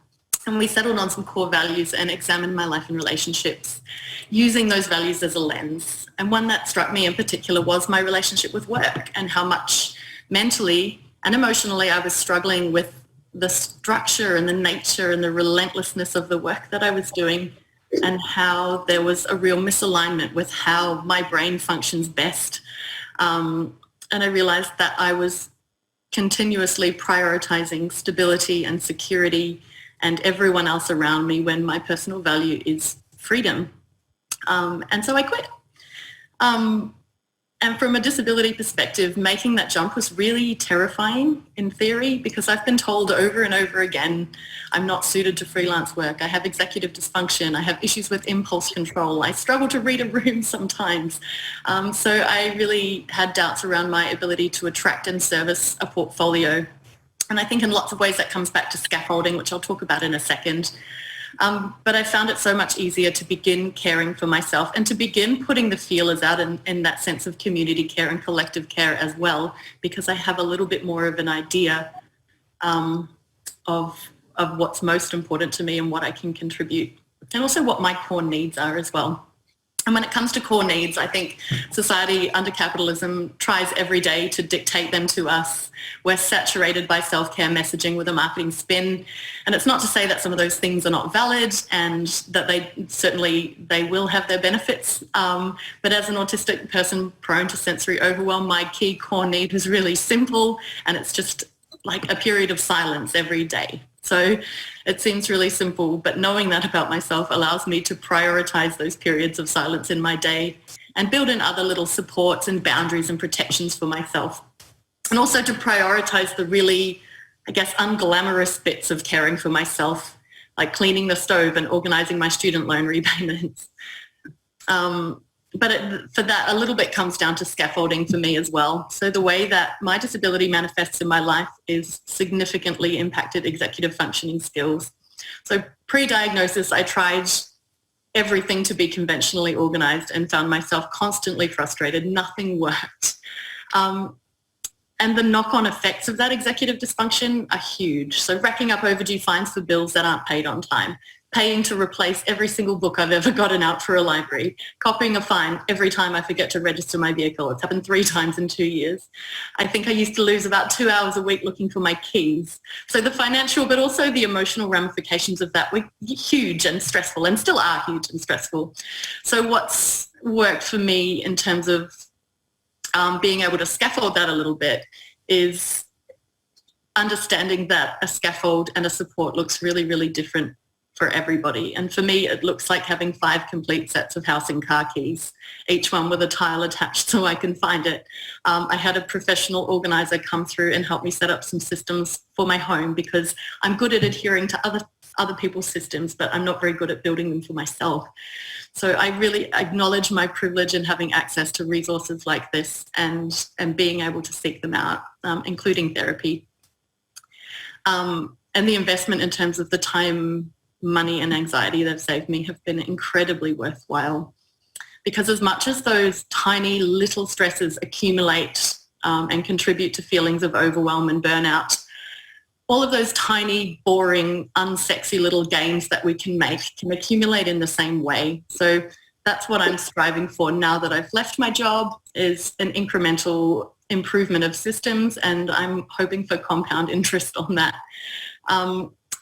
And we settled on some core values and examined my life and relationships using those values as a lens. And one that struck me in particular was my relationship with work and how much mentally and emotionally I was struggling with the structure and the nature and the relentlessness of the work that I was doing, and how there was a real misalignment with how my brain functions best. And I realized that I was continuously prioritizing stability and security and everyone else around me when my personal value is freedom. And so I quit. And from a disability perspective, making that jump was really terrifying in theory, because I've been told over and over again, I'm not suited to freelance work. I have executive dysfunction. I have issues with impulse control. I struggle to read a room sometimes. So I really had doubts around my ability to attract and service a portfolio. And I think in lots of ways that comes back to scaffolding, which I'll talk about in a second. But I found it so much easier to begin caring for myself and to begin putting the feelers out in that sense of community care and collective care as well, because I have a little bit more of an idea of what's most important to me and what I can contribute, and also what my core needs are as well. And when it comes to core needs, I think society under capitalism tries every day to dictate them to us. We're saturated by self-care messaging with a marketing spin. And it's not to say that some of those things are not valid and that they will have their benefits. But as an autistic person prone to sensory overwhelm, my key core need is really simple, and it's just like a period of silence every day. So it seems really simple, but knowing that about myself allows me to prioritize those periods of silence in my day and build in other little supports and boundaries and protections for myself. And also to prioritize the really, I guess, unglamorous bits of caring for myself, like cleaning the stove and organizing my student loan repayments. for that, a little bit comes down to scaffolding for me as well. So the way that my disability manifests in my life is significantly impacted executive functioning skills. So pre-diagnosis, I tried everything to be conventionally organised and found myself constantly frustrated. Nothing worked. And the knock-on effects of that executive dysfunction are huge. So racking up overdue fines for bills that aren't paid on time, paying to replace every single book I've ever gotten out for a library, copying a fine every time I forget to register my vehicle. It's happened 3 times in 2 years. I think I used to lose about 2 hours a week looking for my keys. So the financial, but also the emotional ramifications of that were huge and stressful, and still are huge and stressful. So what's worked for me in terms of being able to scaffold that a little bit is understanding that a scaffold and a support looks really, really different for everybody. And for me, it looks like having 5 complete sets of house and car keys, each one with a tile attached so I can find it. I had a professional organizer come through and help me set up some systems for my home, because I'm good at adhering to other people's systems, but I'm not very good at building them for myself. So I really acknowledge my privilege in having access to resources like this and being able to seek them out, including therapy. And the investment in terms of the time, money and anxiety they've saved me have been incredibly worthwhile, because as much as those tiny little stresses accumulate and contribute to feelings of overwhelm and burnout, all of those tiny, boring, unsexy little gains that we can make can accumulate in the same way. So that's what I'm striving for now that I've left my job, is an incremental improvement of systems, and I'm hoping for compound interest on that.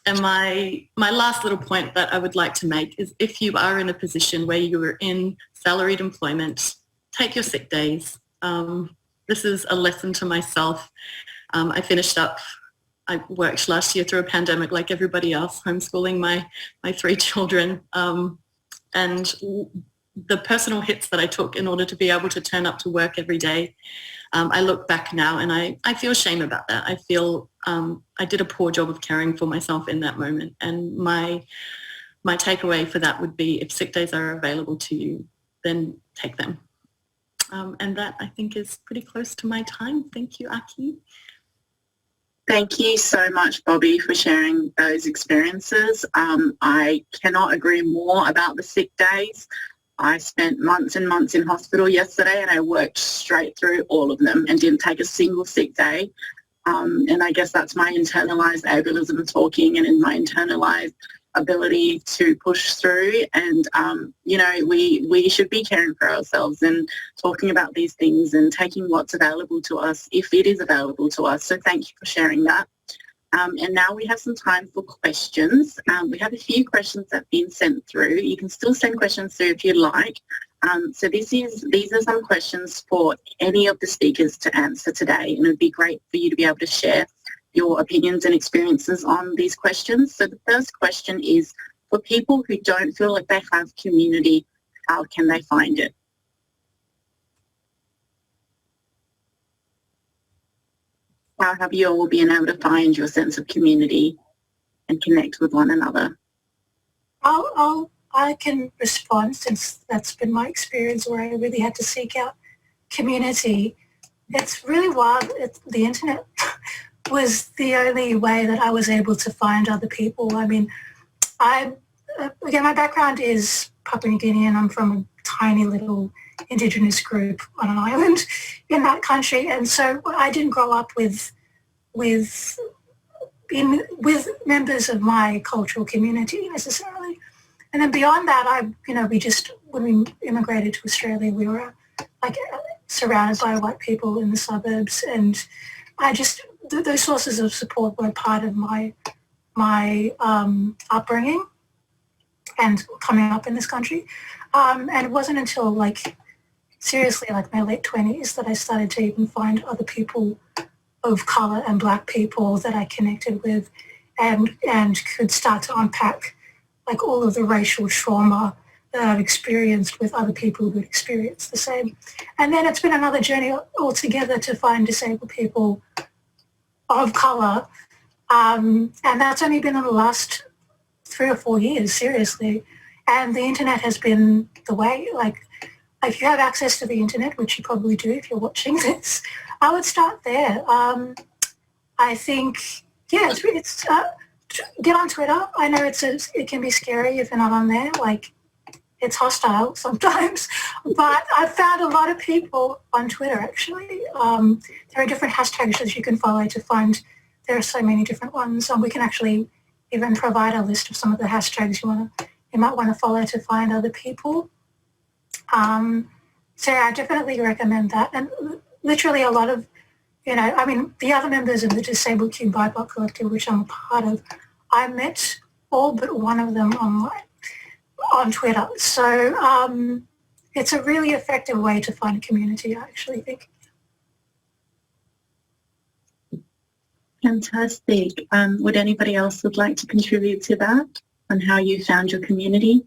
And my last little point that I would like to make is, if you are in a position where you are in salaried employment, take your sick days. This is a lesson to myself. I worked last year through a pandemic like everybody else, homeschooling my 3 children. And the personal hits that I took in order to be able to turn up to work every day, I look back now and I feel shame about that. I feel I did a poor job of caring for myself in that moment. And my takeaway for that would be, if sick days are available to you, then take them. And that, I think, is pretty close to my time. Thank you, Aki. Thank you so much, Bobby, for sharing those experiences. I cannot agree more about the sick days. I spent months and months in hospital yesterday, and I worked straight through all of them and didn't take a single sick day. And I guess that's my internalized ableism talking, and in my internalized ability to push through. And, we should be caring for ourselves and talking about these things and taking what's available to us if it is available to us. So thank you for sharing that. And now we have some time for questions. We have a few questions that have been sent through. You can still send questions through if you'd like. So these are some questions for any of the speakers to answer today, and it would be great for you to be able to share your opinions and experiences on these questions. So the first question is, for people who don't feel like they have community, how can they find it? How have you all been able to find your sense of community and connect with one another? I can respond, since that's been my experience where I really had to seek out community. It's really wild. The internet was the only way that I was able to find other people. I mean, again, my background is Papua New Guinea, and I'm from a tiny little Indigenous group on an island in that country, and so I didn't grow up with members of my cultural community necessarily. And then beyond that, when we immigrated to Australia, we were surrounded by white people in the suburbs, and those sources of support were part of my upbringing and coming up in this country. And it wasn't until my late 20s that I started to even find other people of colour and Black people that I connected with, and could start to unpack all of the racial trauma that I've experienced with other people who'd experienced the same. And then it's been another journey altogether to find disabled people of colour, and that's only been in the last 3 or 4 years, seriously. And the internet has been the way. if you have access to the internet, which you probably do if you're watching this, I would start there. I think, yeah, it's get on Twitter. I know it can be scary if you're not on there. Like, it's hostile sometimes, but I've found a lot of people on Twitter, actually. There are different hashtags that you can follow to find. There are so many different ones. We can actually even provide a list of some of the hashtags you might want to follow to find other people. So I definitely recommend that. And literally a lot of, the other members of the Disabled Q BIPOC Collective, which I'm a part of, I met all but one of them online on Twitter. So it's a really effective way to find a community, I actually think. Fantastic. Would anybody else would like to contribute to that on how you found your community?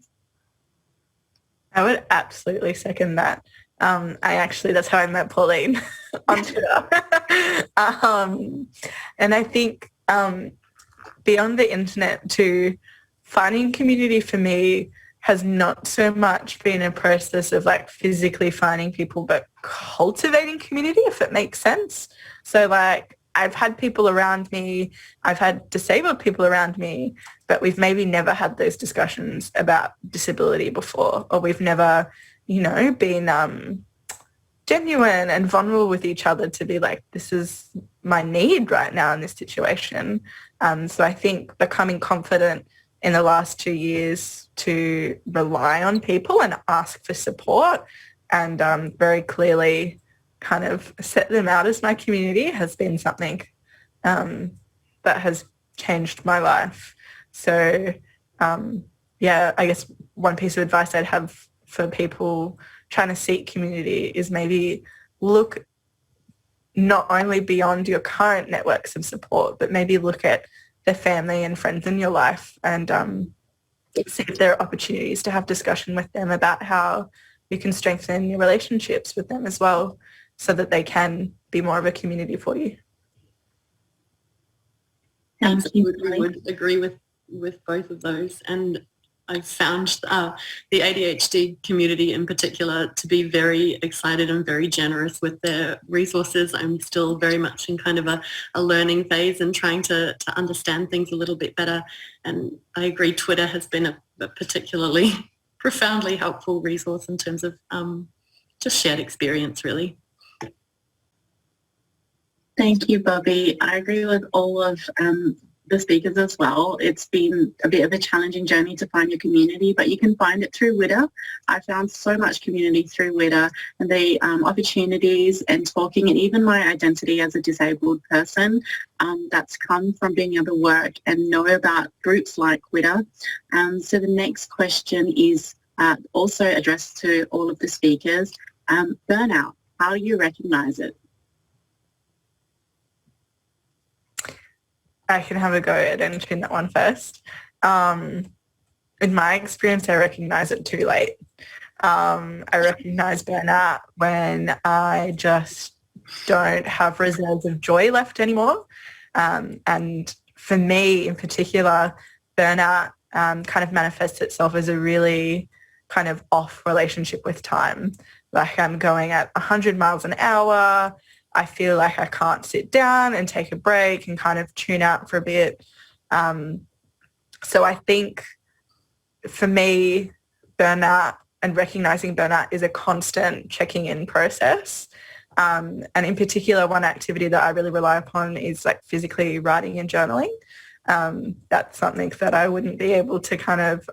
I would absolutely second that. That's how I met Pauline on Twitter. And I think beyond the internet too, finding community for me has not so much been a process of like physically finding people, but cultivating community, if it makes sense. So like, I've had people around me, I've had disabled people around me, but we've maybe never had those discussions about disability before, or we've never, been genuine and vulnerable with each other to be like, this is my need right now in this situation. So I think becoming confident in the last 2 years to rely on people and ask for support and very clearly kind of set them out as my community has been something that has changed my life. So I guess one piece of advice I'd have for people trying to seek community is maybe look not only beyond your current networks of support, but maybe look at the family and friends in your life and see if there are opportunities to have discussion with them about how you can strengthen your relationships with them as well, so that they can be more of a community for you. Thank you. I would agree with both of those. And I found the ADHD community in particular to be very excited and very generous with their resources. I'm still very much in kind of a learning phase and trying to understand things a little bit better. And I agree, Twitter has been a particularly profoundly helpful resource in terms of just shared experience, really. Thank you, Bobby. I agree with all of the speakers as well. It's been a bit of a challenging journey to find your community, but you can find it through WWDA. I found so much community through WWDA and the opportunities and talking, and even my identity as a disabled person that's come from being able to work and know about groups like WWDA. So the next question is also addressed to all of the speakers. Burnout, how do you recognise it? I can have a go at answering that one first. In my experience, I recognize it too late. I recognize burnout when I just don't have reserves of joy left anymore. And for me in particular, burnout kind of manifests itself as a really kind of off relationship with time. Like I'm going at 100 miles an hour. I feel like I can't sit down and take a break and kind of tune out for a bit. So I think for me, burnout and recognizing burnout is a constant checking in process. And in particular, one activity that I really rely upon is like physically writing and journaling. That's something that I wouldn't be able to kind of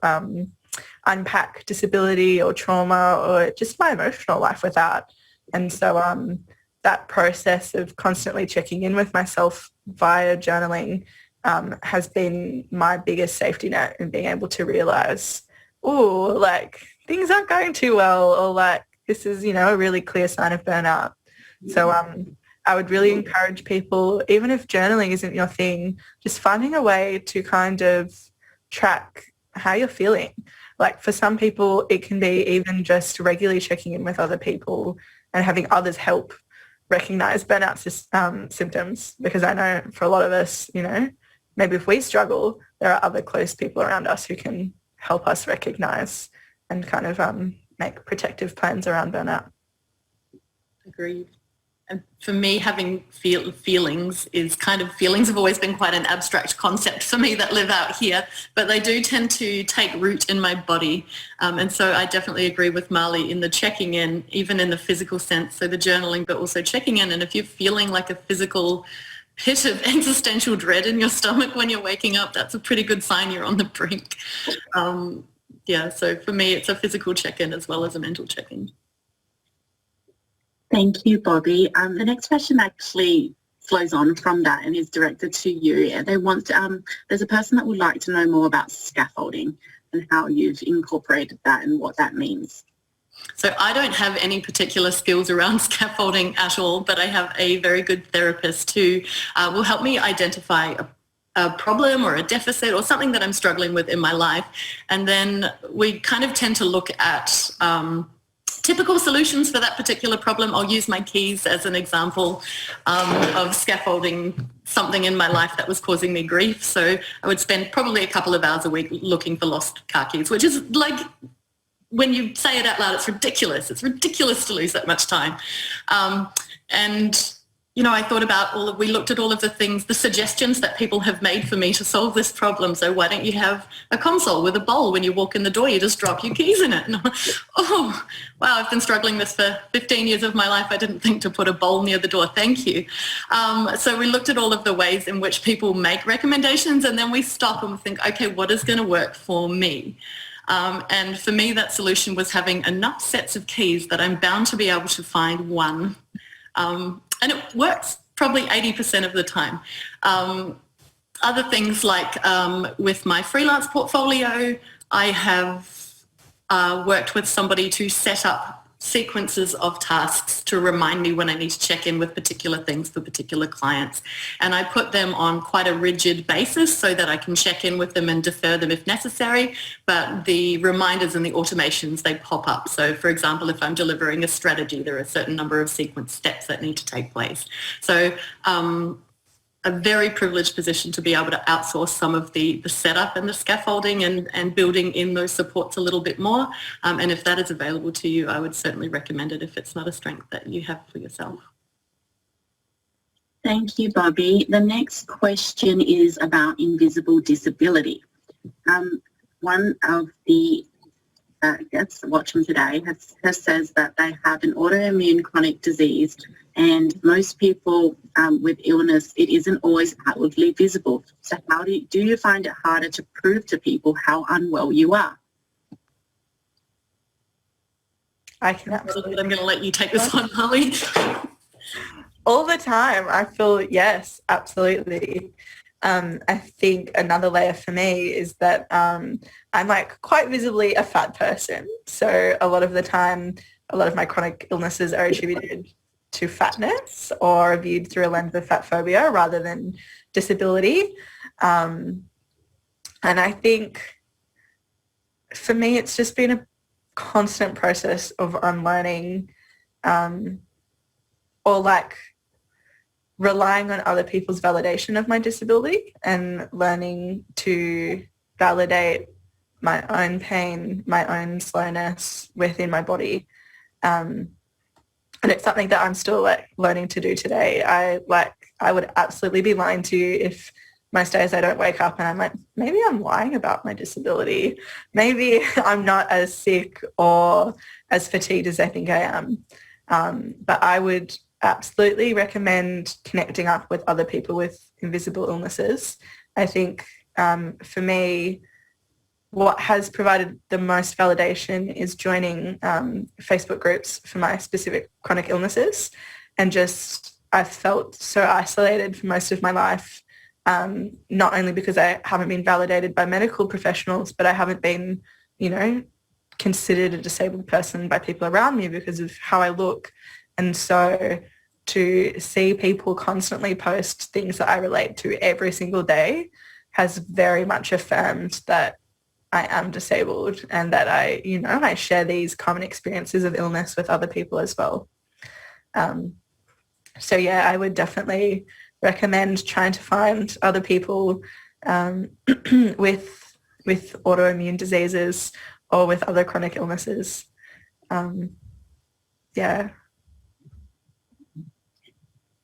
unpack disability or trauma or just my emotional life without. And so that process of constantly checking in with myself via journaling has been my biggest safety net in being able to realize, oh, like things aren't going too well, or like this is, a really clear sign of burnout. So I would really encourage people, even if journaling isn't your thing, just finding a way to kind of track how you're feeling. Like for some people, it can be even just regularly checking in with other people and having others help recognize burnout symptoms, because I know for a lot of us, maybe if we struggle, there are other close people around us who can help us recognize and kind of make protective plans around burnout. Agreed. And for me, having feelings have always been quite an abstract concept for me that live out here, but they do tend to take root in my body. And so I definitely agree with Marley in the checking in, even in the physical sense, so the journaling, but also checking in. And if you're feeling like a physical pit of existential dread in your stomach when you're waking up, that's a pretty good sign you're on the brink. So for me, it's a physical check-in as well as a mental check-in. Thank you, Bobby. The next question actually flows on from that and is directed to you. There's a person that would like to know more about scaffolding and how you've incorporated that and what that means. So I don't have any particular skills around scaffolding at all, but I have a very good therapist who will help me identify a problem or a deficit or something that I'm struggling with in my life. And then we kind of tend to look at typical solutions for that particular problem. I'll use my keys as an example of scaffolding something in my life that was causing me grief. So I would spend probably a couple of hours a week looking for lost car keys, which is like, when you say it out loud, it's ridiculous. It's ridiculous to lose that much time. I thought about we looked at all of the suggestions that people have made for me to solve this problem. So why don't you have a console with a bowl when you walk in the door, you just drop your keys in it. And oh, wow, I've been struggling this for 15 years of my life. I didn't think to put a bowl near the door. Thank you. So we looked at all of the ways in which people make recommendations, and then we stop and we think, okay, what is going to work for me? And for me, that solution was having enough sets of keys that I'm bound to be able to find one. And it works probably 80% of the time. Other things like with my freelance portfolio, I have worked with somebody to set up sequences of tasks to remind me when I need to check in with particular things for particular clients. And I put them on quite a rigid basis so that I can check in with them and defer them if necessary. But the reminders and the automations, they pop up. So for example, if I'm delivering a strategy, there are a certain number of sequence steps that need to take place. So a very privileged position to be able to outsource some of the setup and the scaffolding and building in those supports a little bit more. And if that is available to you, I would certainly recommend it if it's not a strength that you have for yourself. Thank you, Bobby. The next question is about invisible disability. One of the guests watching today says that they have an autoimmune chronic disease, and most people with illness, it isn't always outwardly visible. So how do you find it harder to prove to people how unwell you are? I can absolutely. I'm going to let you take this one, Molly. All the time. I feel, yes, absolutely. I think another layer for me is that I'm like quite visibly a fat person. So a lot of the time, a lot of my chronic illnesses are attributed to fatness or viewed through a lens of fat phobia rather than disability. And I think for me, it's just been a constant process of unlearning or like relying on other people's validation of my disability and learning to validate my own pain, my own slowness within my body. And it's something that I'm still like learning to do today. I would absolutely be lying to you if most days I don't wake up and I'm like, maybe I'm lying about my disability. Maybe I'm not as sick or as fatigued as I think I am. But I would absolutely recommend connecting up with other people with invisible illnesses. I think for me, what has provided the most validation is joining Facebook groups for my specific chronic illnesses. And just I felt so isolated for most of my life, not only because I haven't been validated by medical professionals, but I haven't been, considered a disabled person by people around me because of how I look. And so to see people constantly post things that I relate to every single day has very much affirmed that I am disabled and that I share these common experiences of illness with other people as well. So yeah, I would definitely recommend trying to find other people with autoimmune diseases or with other chronic illnesses Yeah.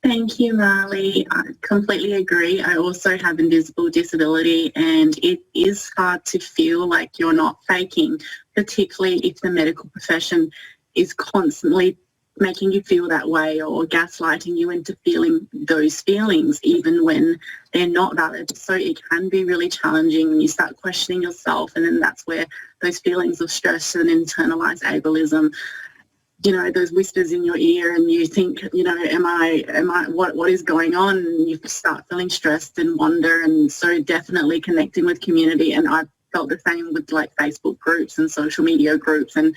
Thank you, Marley. I completely agree. I also have invisible disability, and it is hard to feel like you're not faking, particularly if the medical profession is constantly making you feel that way or gaslighting you into feeling those feelings even when they're not valid. So it can be really challenging and you start questioning yourself, and then that's where those feelings of stress and internalized ableism, you know, those whispers in your ear, and you think, you know, what is going on? And you start feeling stressed and wonder. And so definitely connecting with community. And I've felt the same with like Facebook groups and social media groups and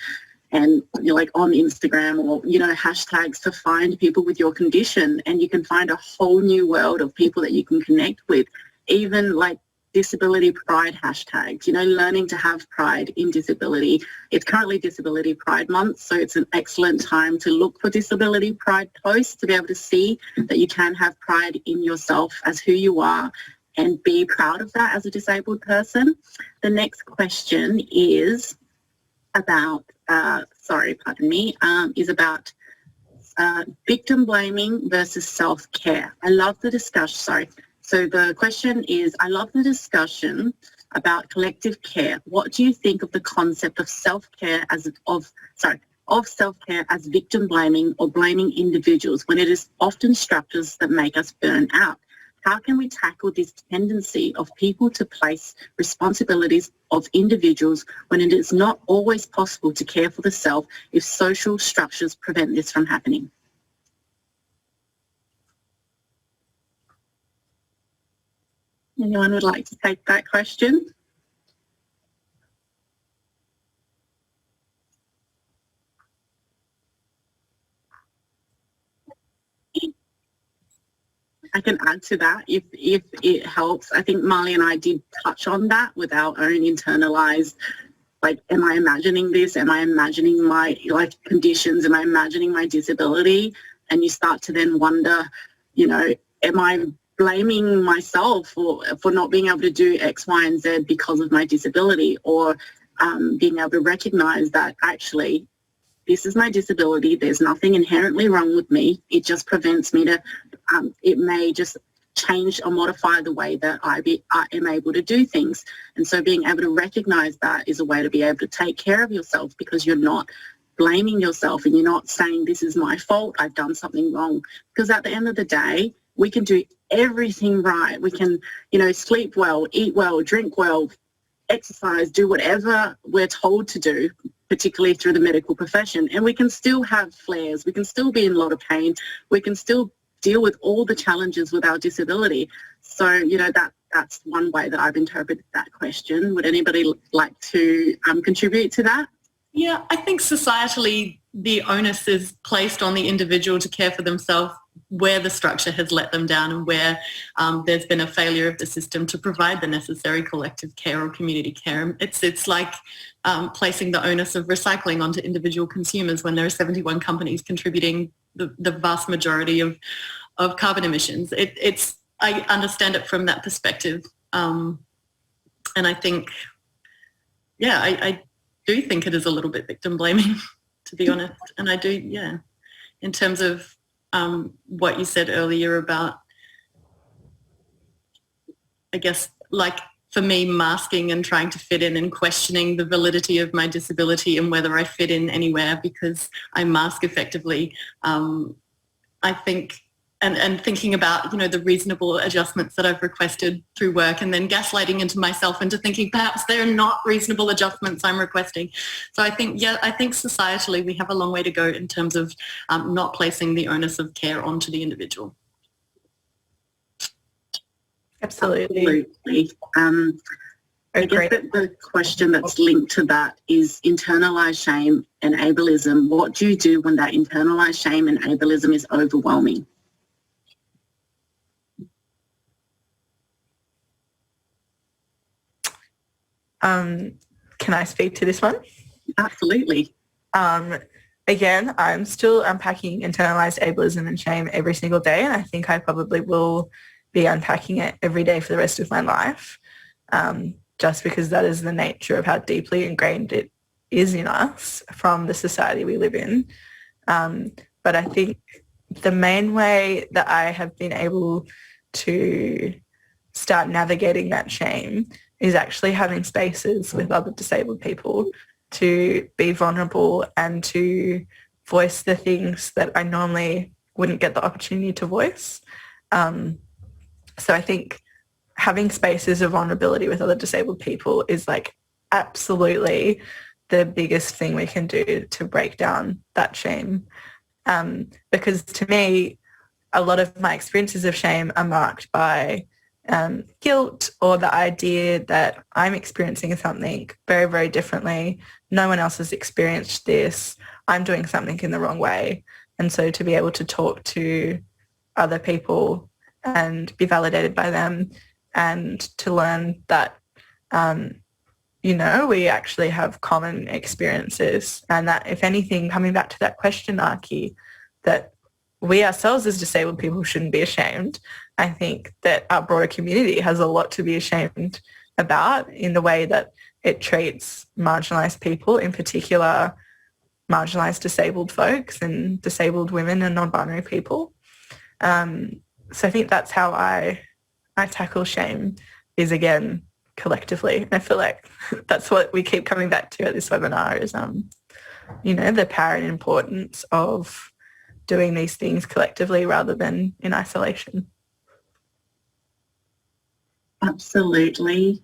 you know, like on Instagram or, you know, hashtags to find people with your condition. And you can find a whole new world of people that you can connect with, even like disability pride hashtags, you know, learning to have pride in disability. It's currently Disability Pride Month, so it's an excellent time to look for disability pride posts to be able to see that you can have pride in yourself as who you are and be proud of that as a disabled person. The next question is about, is about victim blaming versus self-care. I love the discussion, So the question is, I love the discussion about collective care. What do you think of the concept of self-care of self-care as victim blaming or blaming individuals when it is often structures that make us burn out? How can we tackle this tendency of people to place responsibilities of individuals when it is not always possible to care for the self if social structures prevent this from happening? Anyone would like to take that question? I can add to that if it helps. I think Marley and I did touch on that with our own internalized, like, am I imagining this? Am I imagining my conditions? Am I imagining my disability? And you start to then wonder, you know, am I blaming myself for not being able to do X, Y, and Z because of my disability, or being able to recognize that actually this is my disability, there's nothing inherently wrong with me, it just prevents me to, it may just change or modify the way that I am able to do things. And so being able to recognize that is a way to be able to take care of yourself, because you're not blaming yourself and you're not saying this is my fault, I've done something wrong. Because at the end of the day, we can do everything right. We can, you know, sleep well, eat well, drink well, exercise, do whatever we're told to do, particularly through the medical profession, and we can still have flares, we can still be in a lot of pain, we can still deal with all the challenges with our disability. So, you know, that's one way that I've interpreted that question. Would anybody like to contribute to that? Yeah, I think societally the onus is placed on the individual to care for themselves where the structure has let them down and where there's been a failure of the system to provide the necessary collective care or community care. It's like placing the onus of recycling onto individual consumers when there are 71 companies contributing the vast majority of carbon emissions. I understand it from that perspective. And I think, yeah, I do think it is a little bit victim blaming, to be honest. And I do, yeah, in terms of what you said earlier about, I guess, like for me, masking and trying to fit in and questioning the validity of my disability and whether I fit in anywhere because I mask effectively. I think, and thinking about, you know, the reasonable adjustments that I've requested through work, and then gaslighting into myself into thinking perhaps they're not reasonable adjustments I'm requesting. So I think, yeah, I think societally we have a long way to go in terms of not placing the onus of care onto the individual. Absolutely. I guess that the question that's linked to that is internalized shame and ableism. What do you do when that internalized shame and ableism is overwhelming? Can I speak to this one? Absolutely. Again, I'm still unpacking internalized ableism and shame every single day, and I think I probably will be unpacking it every day for the rest of my life, just because that is the nature of how deeply ingrained it is in us from the society we live in. But I think the main way that I have been able to start navigating that shame is actually having spaces with other disabled people to be vulnerable and to voice the things that I normally wouldn't get the opportunity to voice. So I think having spaces of vulnerability with other disabled people is like absolutely the biggest thing we can do to break down that shame. Because to me, a lot of my experiences of shame are marked by guilt or the idea that I'm experiencing something very, very differently. No one else has experienced this. I'm doing something in the wrong way. And so to be able to talk to other people and be validated by them and to learn that, we actually have common experiences, and that, if anything, coming back to that question, Aki, that we ourselves as disabled people shouldn't be ashamed. I think that our broader community has a lot to be ashamed about in the way that it treats marginalised people, in particular marginalised disabled folks and disabled women and non-binary people. So I think that's how I tackle shame, is again collectively. And I feel like that's what we keep coming back to at this webinar is, the power and importance of doing these things collectively rather than in isolation. Absolutely.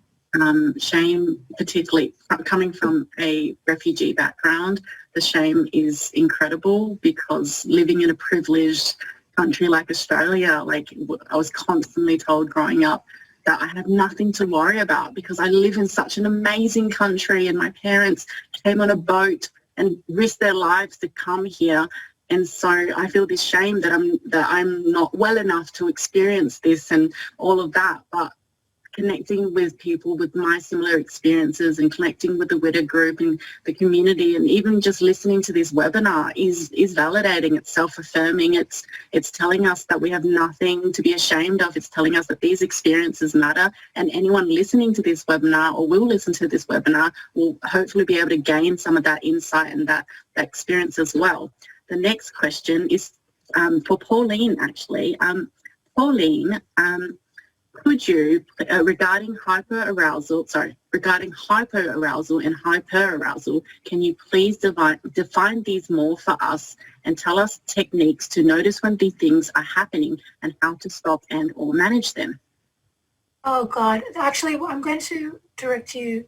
Shame, particularly coming from a refugee background, the shame is incredible because living in a privileged country like Australia, like I was constantly told growing up that I have nothing to worry about because I live in such an amazing country and my parents came on a boat and risked their lives to come here. And so I feel this shame that I'm not well enough to experience this and all of that. But connecting with people with my similar experiences and connecting with the WWDA group and the community, and even just listening to this webinar is validating. It's self-affirming. It's telling us that we have nothing to be ashamed of. It's telling us that these experiences matter, and anyone listening to this webinar or will listen to this webinar will hopefully be able to gain some of that insight and that experience as well. The next question is for Pauline, actually. Pauline, could you, regarding hypoarousal and hyperarousal, can you please define these more for us and tell us techniques to notice when these things are happening and how to stop and or manage them? Oh God, actually I'm going to direct you,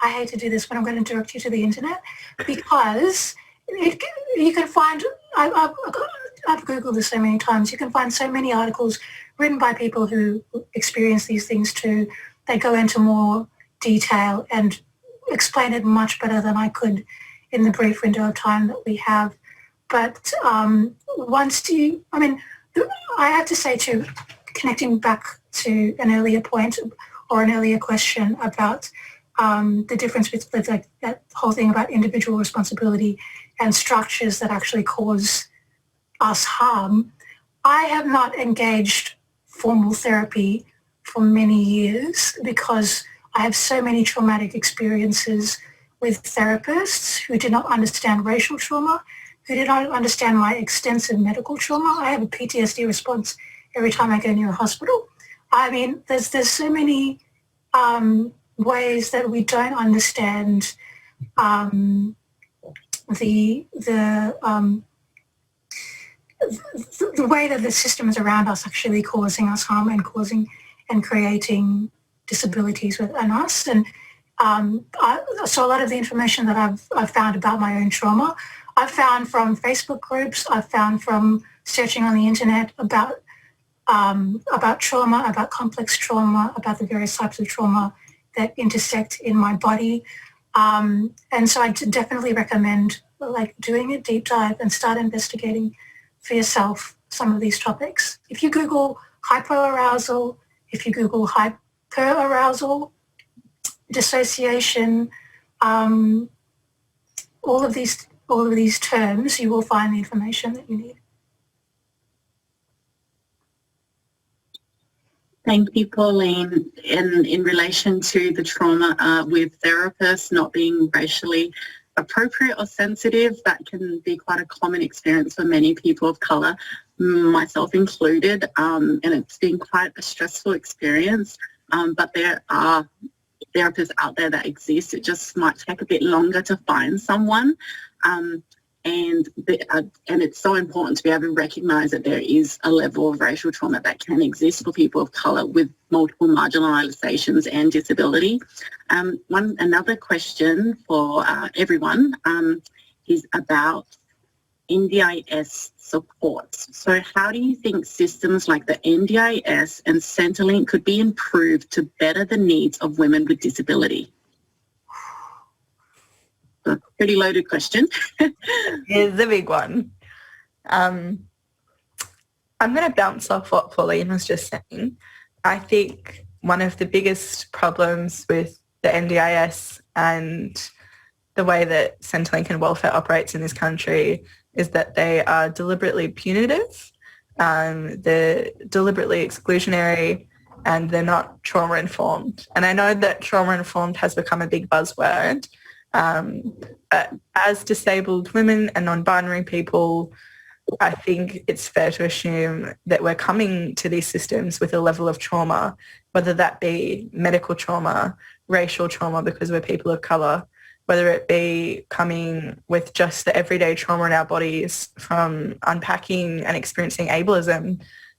I hate to do this, but I'm going to direct you to the internet because you can find, I've Googled this so many times, you can find so many articles written by people who experience these things too. They go into more detail and explain it much better than I could in the brief window of time that we have. But I have to say too, connecting back to an earlier point or an earlier question about the difference between like that whole thing about individual responsibility and structures that actually cause us harm. I have not engaged formal therapy for many years because I have so many traumatic experiences with therapists who did not understand racial trauma, who did not understand my extensive medical trauma. I have a PTSD response every time I go near a hospital. I mean, there's so many ways that we don't understand the way that the systems around us actually causing us harm and creating disabilities within us. And so a lot of the information that I've found about my own trauma, I've found from Facebook groups, I've found from searching on the internet about trauma, about complex trauma, about the various types of trauma that intersect in my body. And so I definitely recommend like doing a deep dive and start investigating for yourself some of these topics. If you Google hypoarousal, if you Google hyperarousal, dissociation, all of these terms, you will find the information that you need. Thank you, Pauline. In relation to the trauma with therapists not being racially appropriate or sensitive. That can be quite a common experience for many people of colour, myself included, and it's been quite a stressful experience. But there are therapists out there that exist. It just might take a bit longer to find someone. And it's so important to be able to recognise that there is a level of racial trauma that can exist for people of colour with multiple marginalisations and disability. Another question for everyone is about NDIS supports. So how do you think systems like the NDIS and Centrelink could be improved to better the needs of women with disability? A pretty loaded question. It's a big one. I'm going to bounce off what Pauline was just saying. I think one of the biggest problems with the NDIS and the way that Centrelink and welfare operates in this country is that they are deliberately punitive, they're deliberately exclusionary, and they're not trauma-informed. And I know that trauma-informed has become a big buzzword, but as disabled women and non-binary people, I think it's fair to assume that we're coming to these systems with a level of trauma, whether that be medical trauma, racial trauma because we're people of colour, whether it be coming with just the everyday trauma in our bodies from unpacking and experiencing ableism,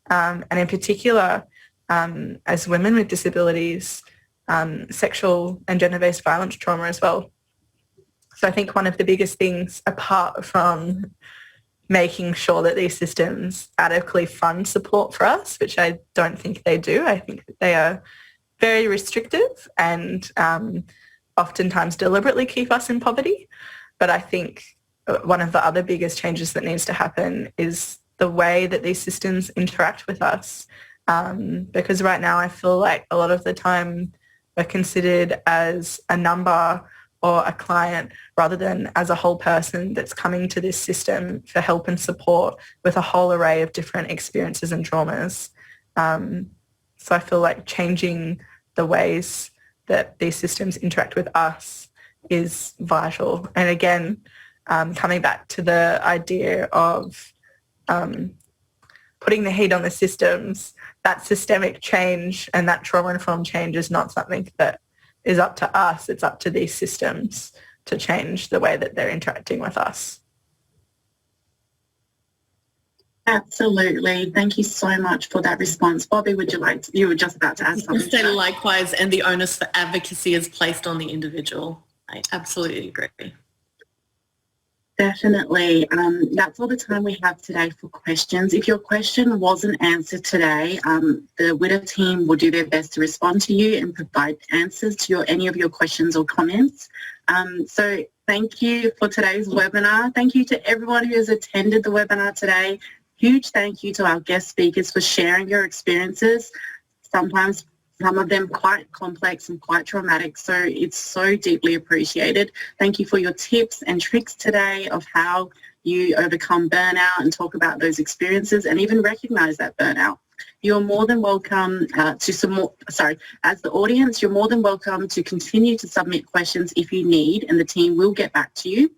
and in particular, as women with disabilities, sexual and gender-based violence trauma as well. So I think one of the biggest things, apart from making sure that these systems adequately fund support for us, which I don't think they do, I think they are very restrictive and oftentimes deliberately keep us in poverty. But I think one of the other biggest changes that needs to happen is the way that these systems interact with us. Because right now I feel like a lot of the time we're considered as a number or a client rather than as a whole person that's coming to this system for help and support with a whole array of different experiences and traumas. So I feel like changing the ways that these systems interact with us is vital. And again, coming back to the idea of putting the heat on the systems, that systemic change and that trauma-informed change is not something that is up to us. It's up to these systems to change the way that they're interacting with us. Absolutely. Thank you so much for that response. Bobby, you were just about to add something. Say likewise, and the onus for advocacy is placed on the individual. I absolutely agree. Definitely. That's all the time we have today for questions. If your question wasn't answered today, the WWDA team will do their best to respond to you and provide answers to any of your questions or comments. So thank you for today's webinar. Thank you to everyone who has attended the webinar today. Huge thank you to our guest speakers for sharing your experiences. Sometimes some of them quite complex and quite traumatic, so it's so deeply appreciated. Thank you for your tips and tricks today of how you overcome burnout and talk about those experiences and even recognise that burnout. You're more than welcome as the audience, you're more than welcome to continue to submit questions if you need, and the team will get back to you.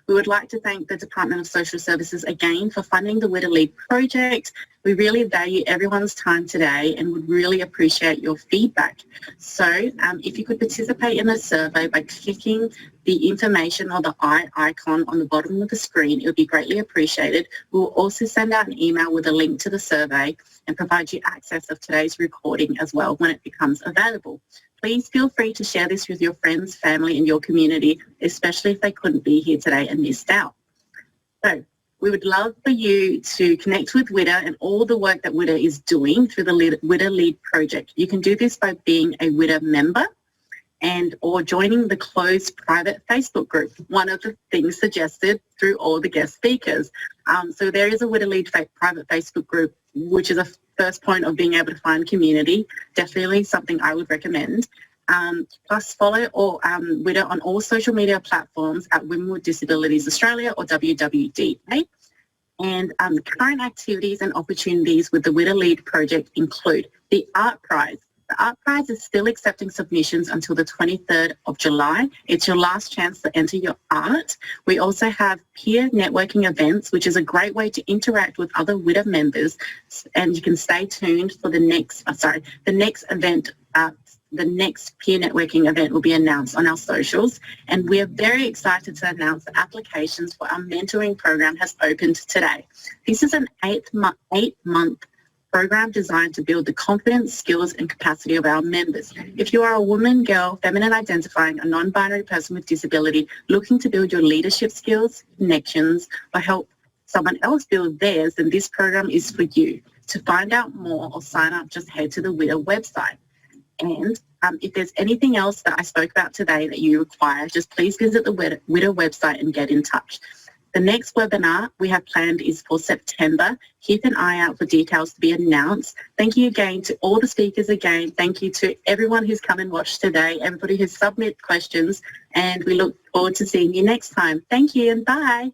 We would like to thank the Department of Social Services again for funding the WWDA LEAD project. We really value everyone's time today and would really appreciate your feedback. So if you could participate in the survey by clicking the information or the eye icon on the bottom of the screen, it would be greatly appreciated. We'll also send out an email with a link to the survey and provide you access of today's recording as well when it becomes available. Please feel free to share this with your friends, family and your community, especially if they couldn't be here today and missed out. So we would love for you to connect with WWDA and all the work that WWDA is doing through the WWDA LEAD project. You can do this by being a WWDA member or joining the closed private Facebook group, one of the things suggested through all the guest speakers. So there is a WWDA LEAD private Facebook group, which is a first point of being able to find community. Definitely something I would recommend. Plus follow WWDA on all social media platforms at Women with Disabilities Australia or WWDA. And current activities and opportunities with the WWDA LEAD project include the Art Prize, The art prize is still accepting submissions until the 23rd of July. It's your last chance to enter your art. We also have peer networking events, which is a great way to interact with other WIDA members, and you can stay tuned for the next event. The next peer networking event will be announced on our socials, and we are very excited to announce that applications for our mentoring program has opened today. This is an eight-month program designed to build the confidence, skills and capacity of our members. If you are a woman, girl, feminine identifying, a non-binary person with disability looking to build your leadership skills, connections, or help someone else build theirs, then this program is for you. To find out more or sign up, just head to the WIDA website. And if there's anything else that I spoke about today that you require, just please visit the WIDA website and get in touch. The next webinar we have planned is for September. Keep an eye out for details to be announced. Thank you again to all the speakers again. Thank you to everyone who's come and watched today, everybody who's submitted questions, and we look forward to seeing you next time. Thank you and bye.